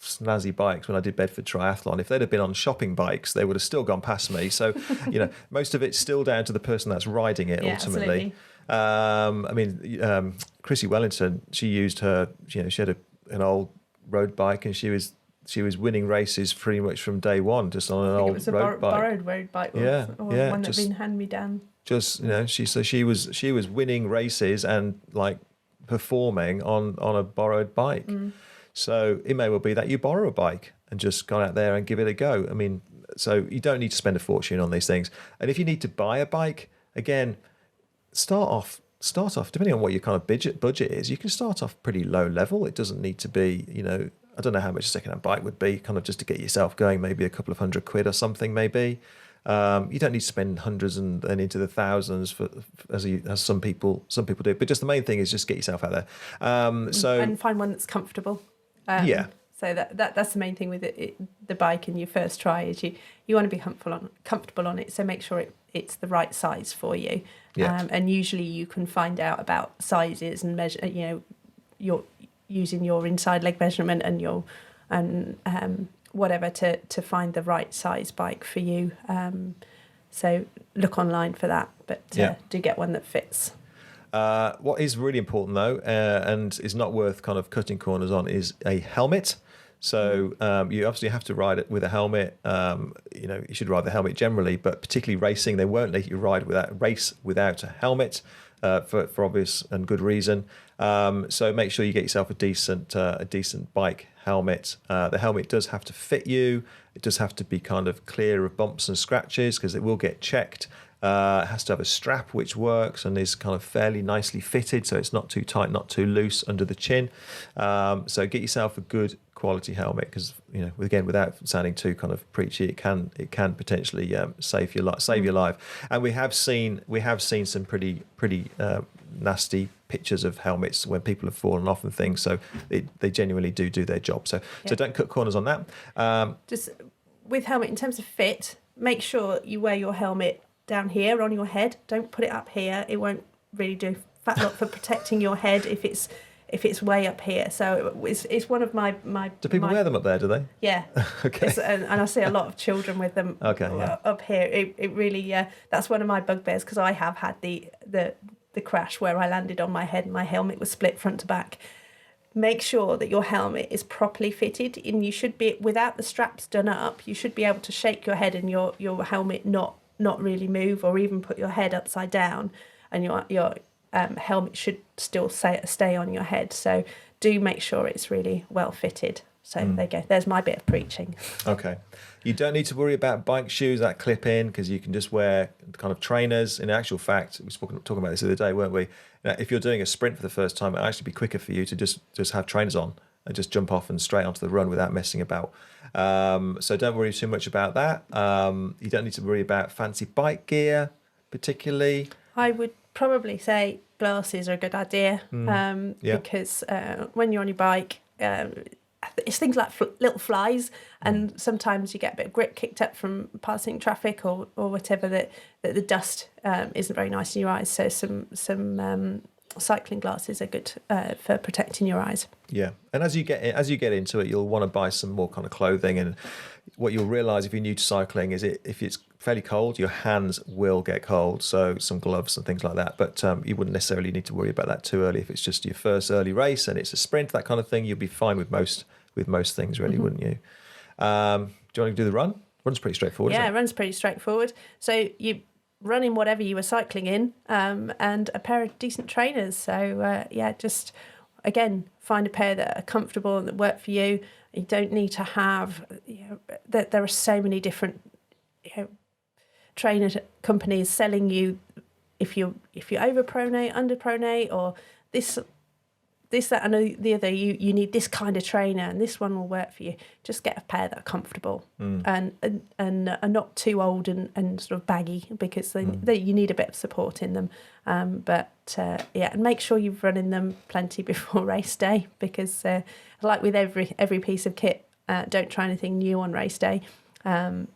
snazzy bikes when I did Bedford Triathlon, if they'd have been on shopping bikes, they would have still gone past me. So, most of it's still down to the person that's riding it ultimately. Chrissy Wellington, she used her, she had an old road bike and she was winning races pretty much from day one, just on an old road bike. Borrowed road bike, one that's been hand me down. Just she was winning races and like performing on a borrowed bike. So it may well be that you borrow a bike and just go out there and give it a go. I mean, so you don't need to spend a fortune on these things. And if you need to buy a bike, again, start off. Depending on what your kind of budget is, you can start off pretty low level. It doesn't need to be, I don't know how much a second-hand bike would be, kind of just to get yourself going, maybe a couple of £100 or something, maybe. You don't need to spend hundreds and into the thousands as some people do. But just the main thing is just get yourself out there. And find one that's comfortable. So that's the main thing with the bike in your first try is you want to be comfortable on it. So make sure it's the right size for you. And usually you can find out about sizes and measure. You're using your inside leg measurement and whatever to find the right size bike for you. So look online for that, but do get one that fits. What is really important though, and is not worth kind of cutting corners on, is a helmet. So you obviously have to ride it with a helmet. You should ride the helmet generally, but particularly racing, they won't let you race without a helmet for obvious and good reason. So make sure you get yourself a decent bike helmet. The helmet does have to fit you. It does have to be kind of clear of bumps and scratches because it will get checked. It has to have a strap which works and is kind of fairly nicely fitted, so it's not too tight, not too loose under the chin. So get yourself a good quality helmet because again, without sounding too kind of preachy, it can potentially save your life. And we have seen some pretty nasty pictures of helmets when people have fallen off and things. So they genuinely do their job. So don't cut corners on that. Just with helmet in terms of fit, make sure you wear your helmet down here on your head. Don't put it up here. It won't really do fat lot for protecting your head if it's way up here. So it's one of my do people wear them up there, do they? Yeah. Okay. And I see a lot of children with them up here. It really that's one of my bugbears because I have had the crash where I landed on my head and my helmet was split front to back. Make sure that your helmet is properly fitted and you should be, without the straps done up, you should be able to shake your head and your helmet not really move or even put your head upside down, and your helmet should still stay on your head. So do make sure it's really well fitted. So there you go. There's my bit of preaching. Okay. You don't need to worry about bike shoes that clip in because you can just wear kind of trainers. In actual fact, we were talking about this the other day, weren't we? If you're doing a sprint for the first time, it'll actually be quicker for you to just have trainers on and just jump off and straight onto the run without messing about. So don't worry too much about that. You don't need to worry about fancy bike gear particularly. I would probably say glasses are a good idea because when you're on your bike, it's things like little flies, and sometimes you get a bit of grit kicked up from passing traffic or whatever, that the dust isn't very nice in your eyes. So some cycling glasses are good for protecting your eyes. Yeah, and as you get into it, you'll want to buy some more kind of clothing. And what you'll realise if you're new to cycling is if it's fairly cold, your hands will get cold. So some gloves and things like that. But you wouldn't necessarily need to worry about that too early. If it's just your first early race and it's a sprint, that kind of thing, you'll be fine with most things, really, wouldn't you? Do you want to do the run? Run's pretty straightforward. Yeah, isn't it? run's pretty straightforward. So you run in whatever you were cycling in, and a pair of decent trainers. So just again, find a pair that are comfortable and that work for you. You don't need to have. There are so many different trainer companies selling you if you overpronate, underpronate, or this, that, and the other. You need this kind of trainer, and this one will work for you. Just get a pair that are comfortable and are not too old and sort of baggy, because you need a bit of support in them. And make sure you've run in them plenty before race day, because like with every piece of kit, don't try anything new on race day. Don't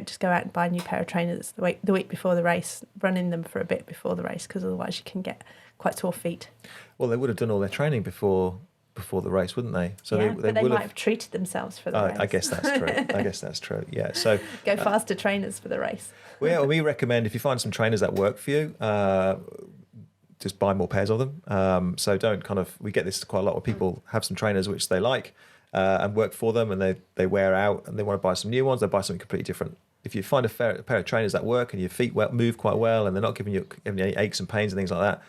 just go out and buy a new pair of trainers the week before the race. Run in them for a bit before the race, because otherwise you can get quite sore feet. Well, they would have done all their training before the race, wouldn't they? So they might have treated themselves for the race. I guess that's true. Yeah. So go faster trainers for the race. We recommend, if you find some trainers that work for you, just buy more pairs of them. So don't we get this quite a lot where people have some trainers which they like and work for them, and they wear out and they want to buy some new ones. They buy something completely different. If you find a pair of trainers that work and your feet move quite well and they're not giving you any aches and pains and things like that,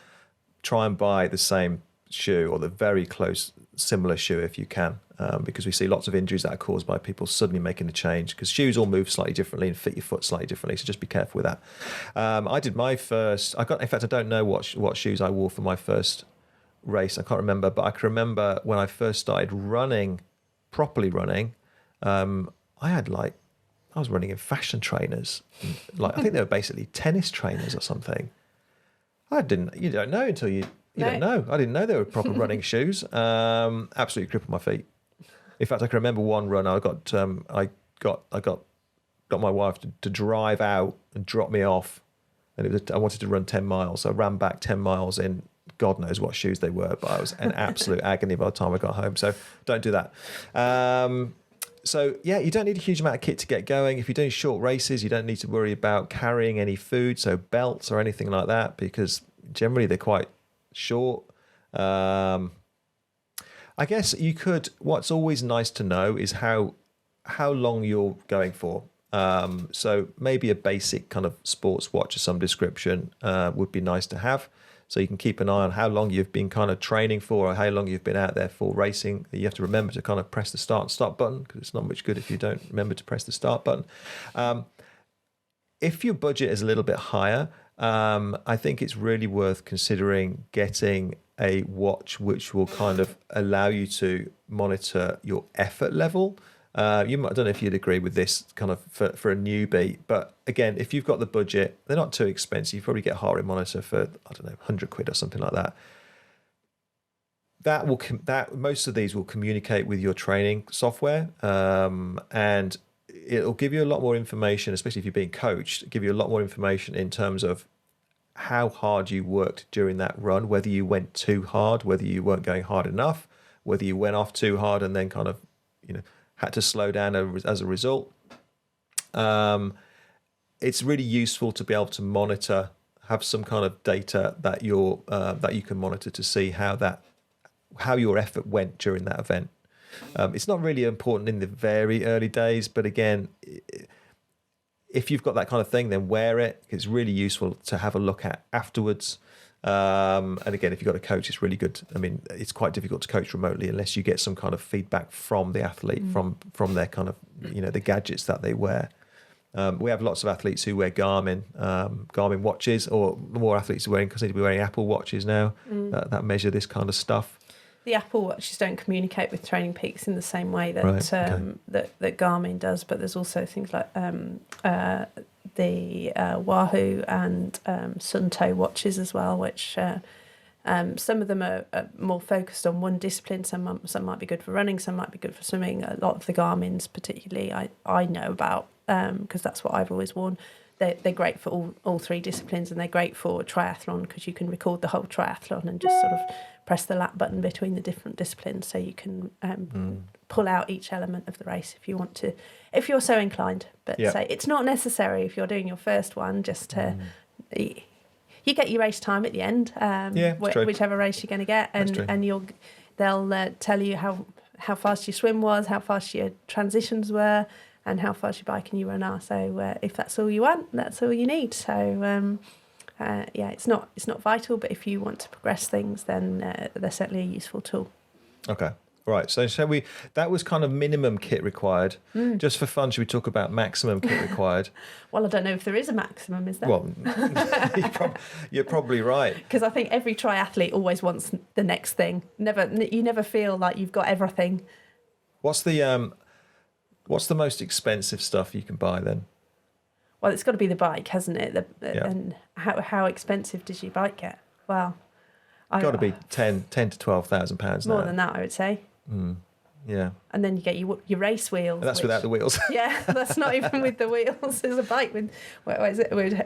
try and buy the same shoe or the very close similar shoe if you can, because we see lots of injuries that are caused by people suddenly making a change, because shoes all move slightly differently and fit your foot slightly differently, so just be careful with that. I did my first, in fact I don't know what shoes I wore for my first race, I can't remember, but I can remember when I first started properly running, I was running in fashion trainers, I think they were basically tennis trainers or something. You don't know until you don't know. I didn't know they were proper running shoes. Absolutely crippled my feet. In fact, I can remember one run. I got my wife to drive out and drop me off, and I wanted to run 10 miles. So I ran back 10 miles in God knows what shoes they were, but I was in absolute agony by the time I got home. So don't do that. You don't need a huge amount of kit to get going. If you're doing short races, you don't need to worry about carrying any food, so belts or anything like that, because generally they're quite short. I guess what's always nice to know is how long you're going for. So maybe a basic kind of sports watch of some description would be nice to have. So you can keep an eye on how long you've been kind of training for, or how long you've been out there for racing. You have to remember to kind of press the start and stop button, because it's not much good if you don't remember to press the start button. If your budget is a little bit higher, I think it's really worth considering getting a watch which will kind of allow you to monitor your effort level. I don't know if you'd agree with this kind of for a newbie, but again, if you've got the budget, they're not too expensive. You probably get a heart rate monitor for, I don't know, 100 quid or something like that. Most of these will communicate with your training software, and it'll give you a lot more information, especially if you're being coached, give you a lot more information in terms of how hard you worked during that run, whether you went too hard, whether you weren't going hard enough, whether you went off too hard and then kind of, had to slow down as a result. It's really useful to be able to monitor, have some kind of data that you can monitor to see how your effort went during that event. It's not really important in the very early days, but again, if you've got that kind of thing, then wear it. It's really useful to have a look at afterwards. And again, if you've got a coach, it's really good. I mean, it's quite difficult to coach remotely unless you get some kind of feedback from the athlete, from their kind of, the gadgets that they wear. We have lots of athletes who wear Garmin watches, or more athletes are seem to be wearing Apple watches now that measure this kind of stuff. The Apple watches don't communicate with Training Peaks in the same way that that Garmin does, but there's also things like the Wahoo and Sunto watches as well, which some of them are more focused on one discipline. Some might be good for running, some might be good for swimming. A lot of the Garmins, particularly, I know about because that's what I've always worn. they're great for all three disciplines, and they're great for triathlon because you can record the whole triathlon and just sort of press the lap button between the different disciplines, so you can pull out each element of the race if you want to, if you're so inclined. But say it's not necessary if you're doing your first one. Just to you get your race time at the end, whichever race you're going to get, and they'll tell you how fast your swim was, how fast your transitions were, and how fast your bike and your run are. So if that's all you want, that's all you need. So it's not vital, but if you want to progress things, then they're certainly a useful tool. Okay. Right, so that was kind of minimum kit required. Just for fun, should we talk about maximum kit required? Well, I don't know if there is a maximum, is there? Well, you're probably right. Because I think every triathlete always wants the next thing. You never feel like you've got everything. What's the most expensive stuff you can buy then? Well, it's got to be the bike, hasn't it? And how expensive does your bike get? Well, it's got to be 10 to £12,000 now. More than that, I would say. Yeah. And then you get your race wheels. And that's without the wheels. Yeah, that's not even with the wheels. There's a bike with,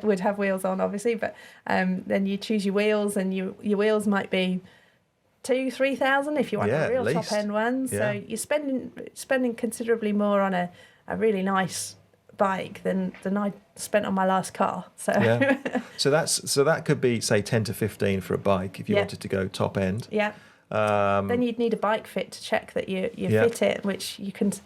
would have wheels on, obviously, but then you choose your wheels, and your wheels might be 2,000-3,000 if you want a real top end one. Yeah. So you're spending considerably more on a really nice bike than I spent on my last car. So so that could be, say, 10 to 15 for a bike if you wanted to go top end. Yeah. Then you'd need a bike fit to check that you fit it, which you could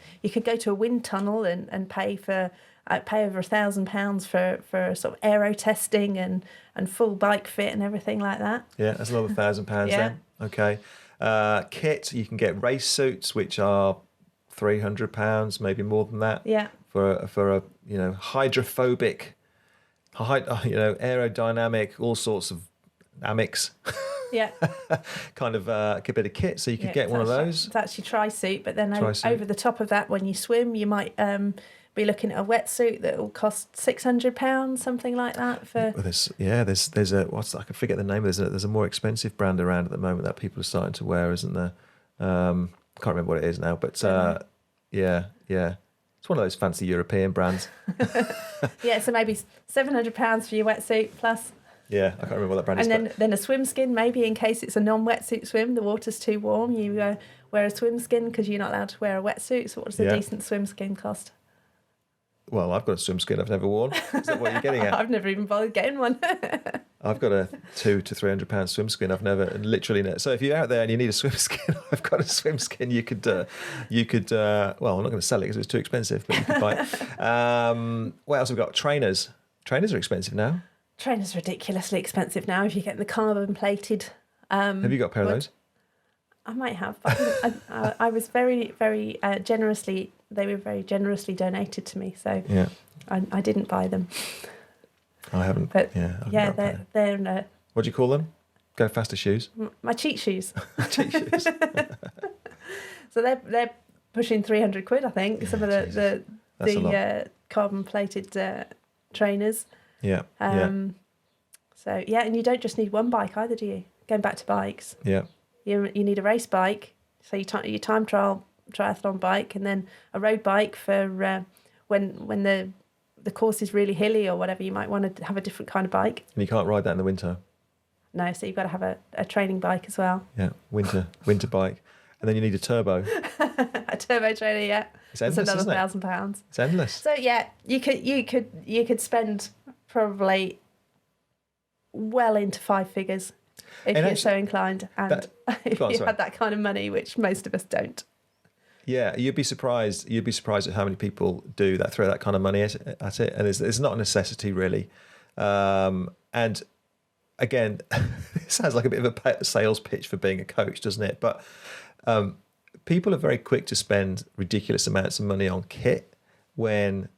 go to a wind tunnel and pay over £1,000 for sort of aero testing and full bike fit and everything like that. Yeah, that's another £1,000 then. Okay. Kit, you can get race suits, which are £300, maybe more than that. Yeah. For a hydrophobic, aerodynamic, all sorts of amics. Yeah. kind of a bit of kit, so you could get one of those. That's your tri-suit, but then over the top of that, when you swim, you might be looking at a wetsuit that will cost £600, something like that. There's I can forget the name. There's a more expensive brand around at the moment that people are starting to wear, isn't there? Can't remember what it is now, but yeah. It's one of those fancy European brands. Yeah, so maybe £700 for your wetsuit plus. Yeah, I can't remember what that brand is. And then a swim skin, maybe in case it's a non-wetsuit swim, the water's too warm, you wear a swim skin because you're not allowed to wear a wetsuit. So what does a decent swim skin cost? Well, I've got a swim skin I've never worn. Is that what you're getting at? I've never even bothered getting one. I've got a £200 to £300 swim skin. I've never. So if you're out there and you need a swim skin, I've got a swim skin. You could. Well, I'm not going to sell it because it's too expensive, but you could buy it. What else have we got? Trainers. Trainers are expensive now. Trainers are ridiculously expensive now. If you get the carbon plated. Have you got a pair of those? I might have. But I was very, very generously. They were very generously donated to me, so I didn't buy them. I haven't. But they're what do you call them? Go faster shoes. My cheat shoes. Cheat shoes. So they're pushing £300, I think. Some of the carbon plated trainers. Yeah. So and you don't just need one bike either, do you? Going back to bikes. Yeah. You need a race bike, so your time trial triathlon bike, and then a road bike for when the course is really hilly or whatever. You might want to have a different kind of bike. And you can't ride that in the winter. No, so you've got to have a training bike as well. Yeah, winter bike, and then you need a turbo. A turbo trainer, yeah. It's endless, another isn't it? £1,000. It's endless. So yeah, you could spend probably well into five figures if you're so inclined, and if you had that kind of money, which most of us don't. Yeah, you'd be surprised at how many people do that, throw that kind of money at it, and it's not a necessity really. And again, it sounds like a bit of a sales pitch for being a coach, doesn't it? But people are very quick to spend ridiculous amounts of money on kit when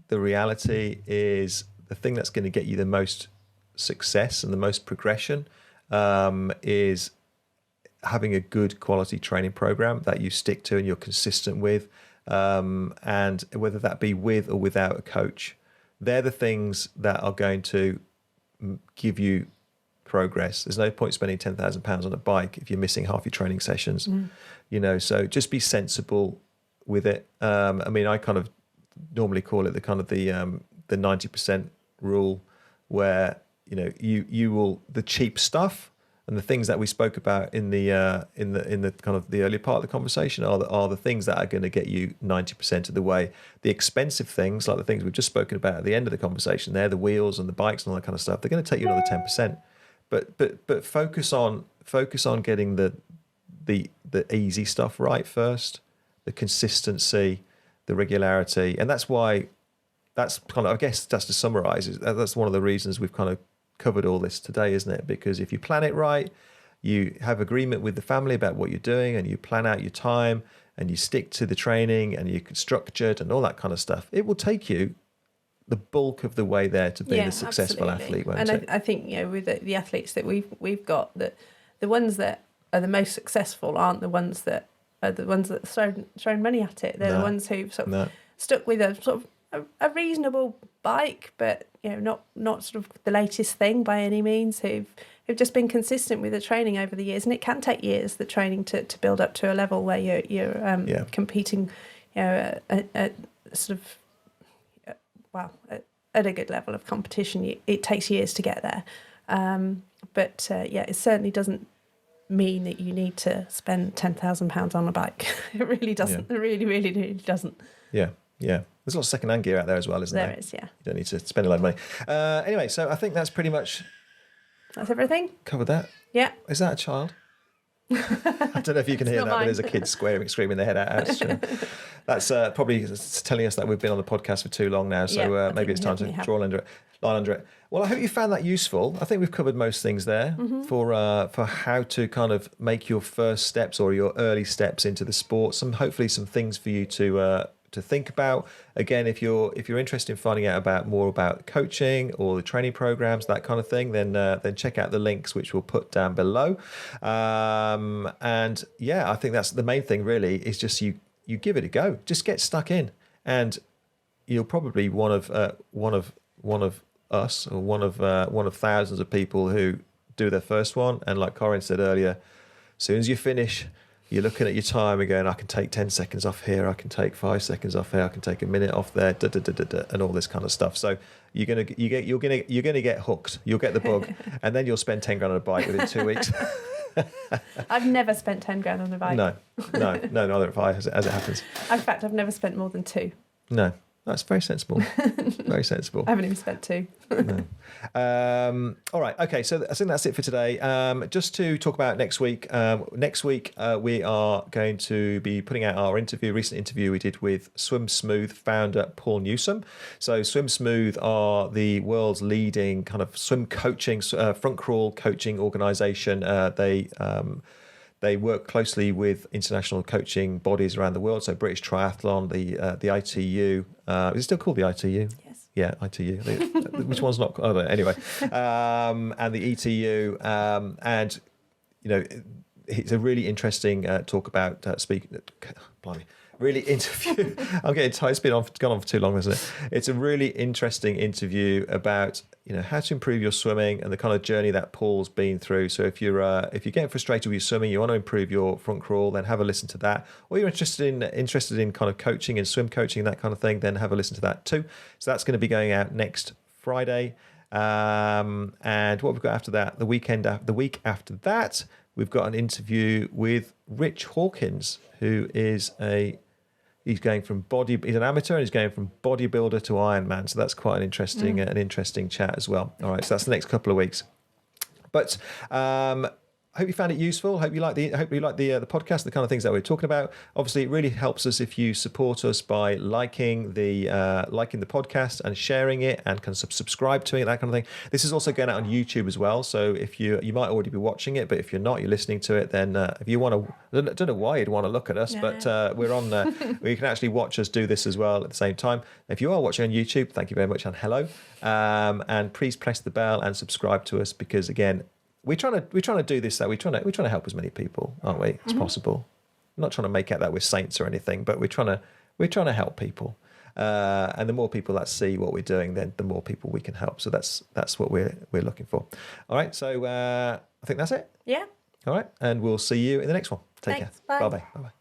the reality is the thing that's going to get you the most success and the most progression is having a good quality training program that you stick to and you're consistent with, and whether that be with or without a coach. They're the things that are going to give you progress. There's no point spending £10,000 on a bike if you're missing half your training sessions. So just be sensible with it. I mean, I kind of normally call it the 90% rule where, you will, the cheap stuff and the things that we spoke about in the kind of the earlier part of the conversation are the things that are going to get you 90% of the way. The expensive things, like the things we've just spoken about at the end of the conversation, they're the wheels and the bikes and all that kind of stuff. They're going to take you another 10%. But focus on getting the easy stuff right first, the consistency, the regularity, and that's why. That's kind of, I guess, just to summarise, that's one of the reasons we've kind of covered all this today, isn't it? Because if you plan it right, you have agreement with the family about what you're doing, and you plan out your time, and you stick to the training, and you're structured, and all that kind of stuff, it will take you the bulk of the way there to being a successful athlete, won't it? And I think, with the athletes that we've got, that the ones that are the most successful aren't the ones that are the ones that thrown money at it. They're the ones who've sort of stuck with a sort of a reasonable bike, but not sort of the latest thing by any means, who've just been consistent with the training over the years. And it can take years, the training, to build up to a level where you're competing at sort of at a good level of competition. It takes years to get there, but it certainly doesn't mean that you need to spend £10,000 on a bike. It really doesn't. It really, really, really doesn't. Yeah. There's a lot of second-hand gear out there as well, isn't there? There is, yeah. You don't need to spend a lot of money. Anyway, so I think that's pretty much... That's everything? Covered that? Yeah. Is that a child? I don't know if you can hear that, but there's a kid screaming their head out. That's probably telling us that we've been on the podcast for too long now, so maybe it's time to draw line under it. Well, I hope you found that useful. I think we've covered most things there for how to kind of make your first steps or your early steps into the sport. Hopefully some things for you to think about. Again, if you're interested in finding out more about coaching or the training programs, that kind of thing, then check out the links which we'll put down below. And I think that's the main thing really, is just you give it a go. Just get stuck in, and you'll probably one of us, or one of thousands of people who do their first one. And like Corinne said earlier, as soon as you finish, you're looking at your time and going, I can take 10 seconds off here, I can take 5 seconds off here, I can take a minute off there, and all this kind of stuff. So you're gonna get hooked. You'll get the bug, and then you'll spend 10 grand on a bike within 2 weeks. I've never spent 10 grand on a bike. No, neither have I, as it happens. In fact, I've never spent more than 2. No. That's very sensible. Very sensible. I haven't even spent 2. No. All right. Okay. So I think that's it for today. Just to talk about next week. Next week we are going to be putting out our recent interview we did with Swim Smooth founder Paul Newsome. So Swim Smooth are the world's leading kind of swim coaching, front crawl coaching organisation. They work closely with international coaching bodies around the world, so British Triathlon, the ITU. Is it still called the ITU? Yes. Yeah, ITU. Which one's not? I don't know. Anyway, and the ETU, and it's a really interesting talk about speaking. Blimey. Really interview. I'm getting tired. It's gone on for too long, isn't it? It's a really interesting interview about how to improve your swimming and the kind of journey that Paul's been through. So if you're getting frustrated with your swimming, you want to improve your front crawl, then have a listen to that. Or you're interested in kind of coaching and swim coaching, that kind of thing, then have a listen to that too. So that's going to be going out next Friday. And what we've got after that, the week after that, we've got an interview with Rich Hawkins, who is he's an amateur, and he's going from bodybuilder to Ironman. So that's quite an interesting chat as well. All right, so that's the next couple of weeks. But I hope you found it useful. Hope you like the podcast, the kind of things that we're talking about. Obviously, it really helps us if you support us by liking the podcast and sharing it, and can subscribe to it, that kind of thing. This is also going out on YouTube as well. So if you might already be watching it, but if you're not, you're listening to it, then if you want to, I don't know why you'd want to look at us, but we're on there. You can actually watch us do this as well at the same time. If you are watching on YouTube, thank you very much and hello. And please press the bell and subscribe to us, because again, we're trying to do this. That we're trying to help as many people, aren't we? As possible. I'm not trying to make out that we're saints or anything, but we're trying to help people. And the more people that see what we're doing, then the more people we can help. So that's what we're looking for. All right. So I think that's it. Yeah. All right, and we'll see you in the next one. Take care. Bye. Bye bye. Bye bye.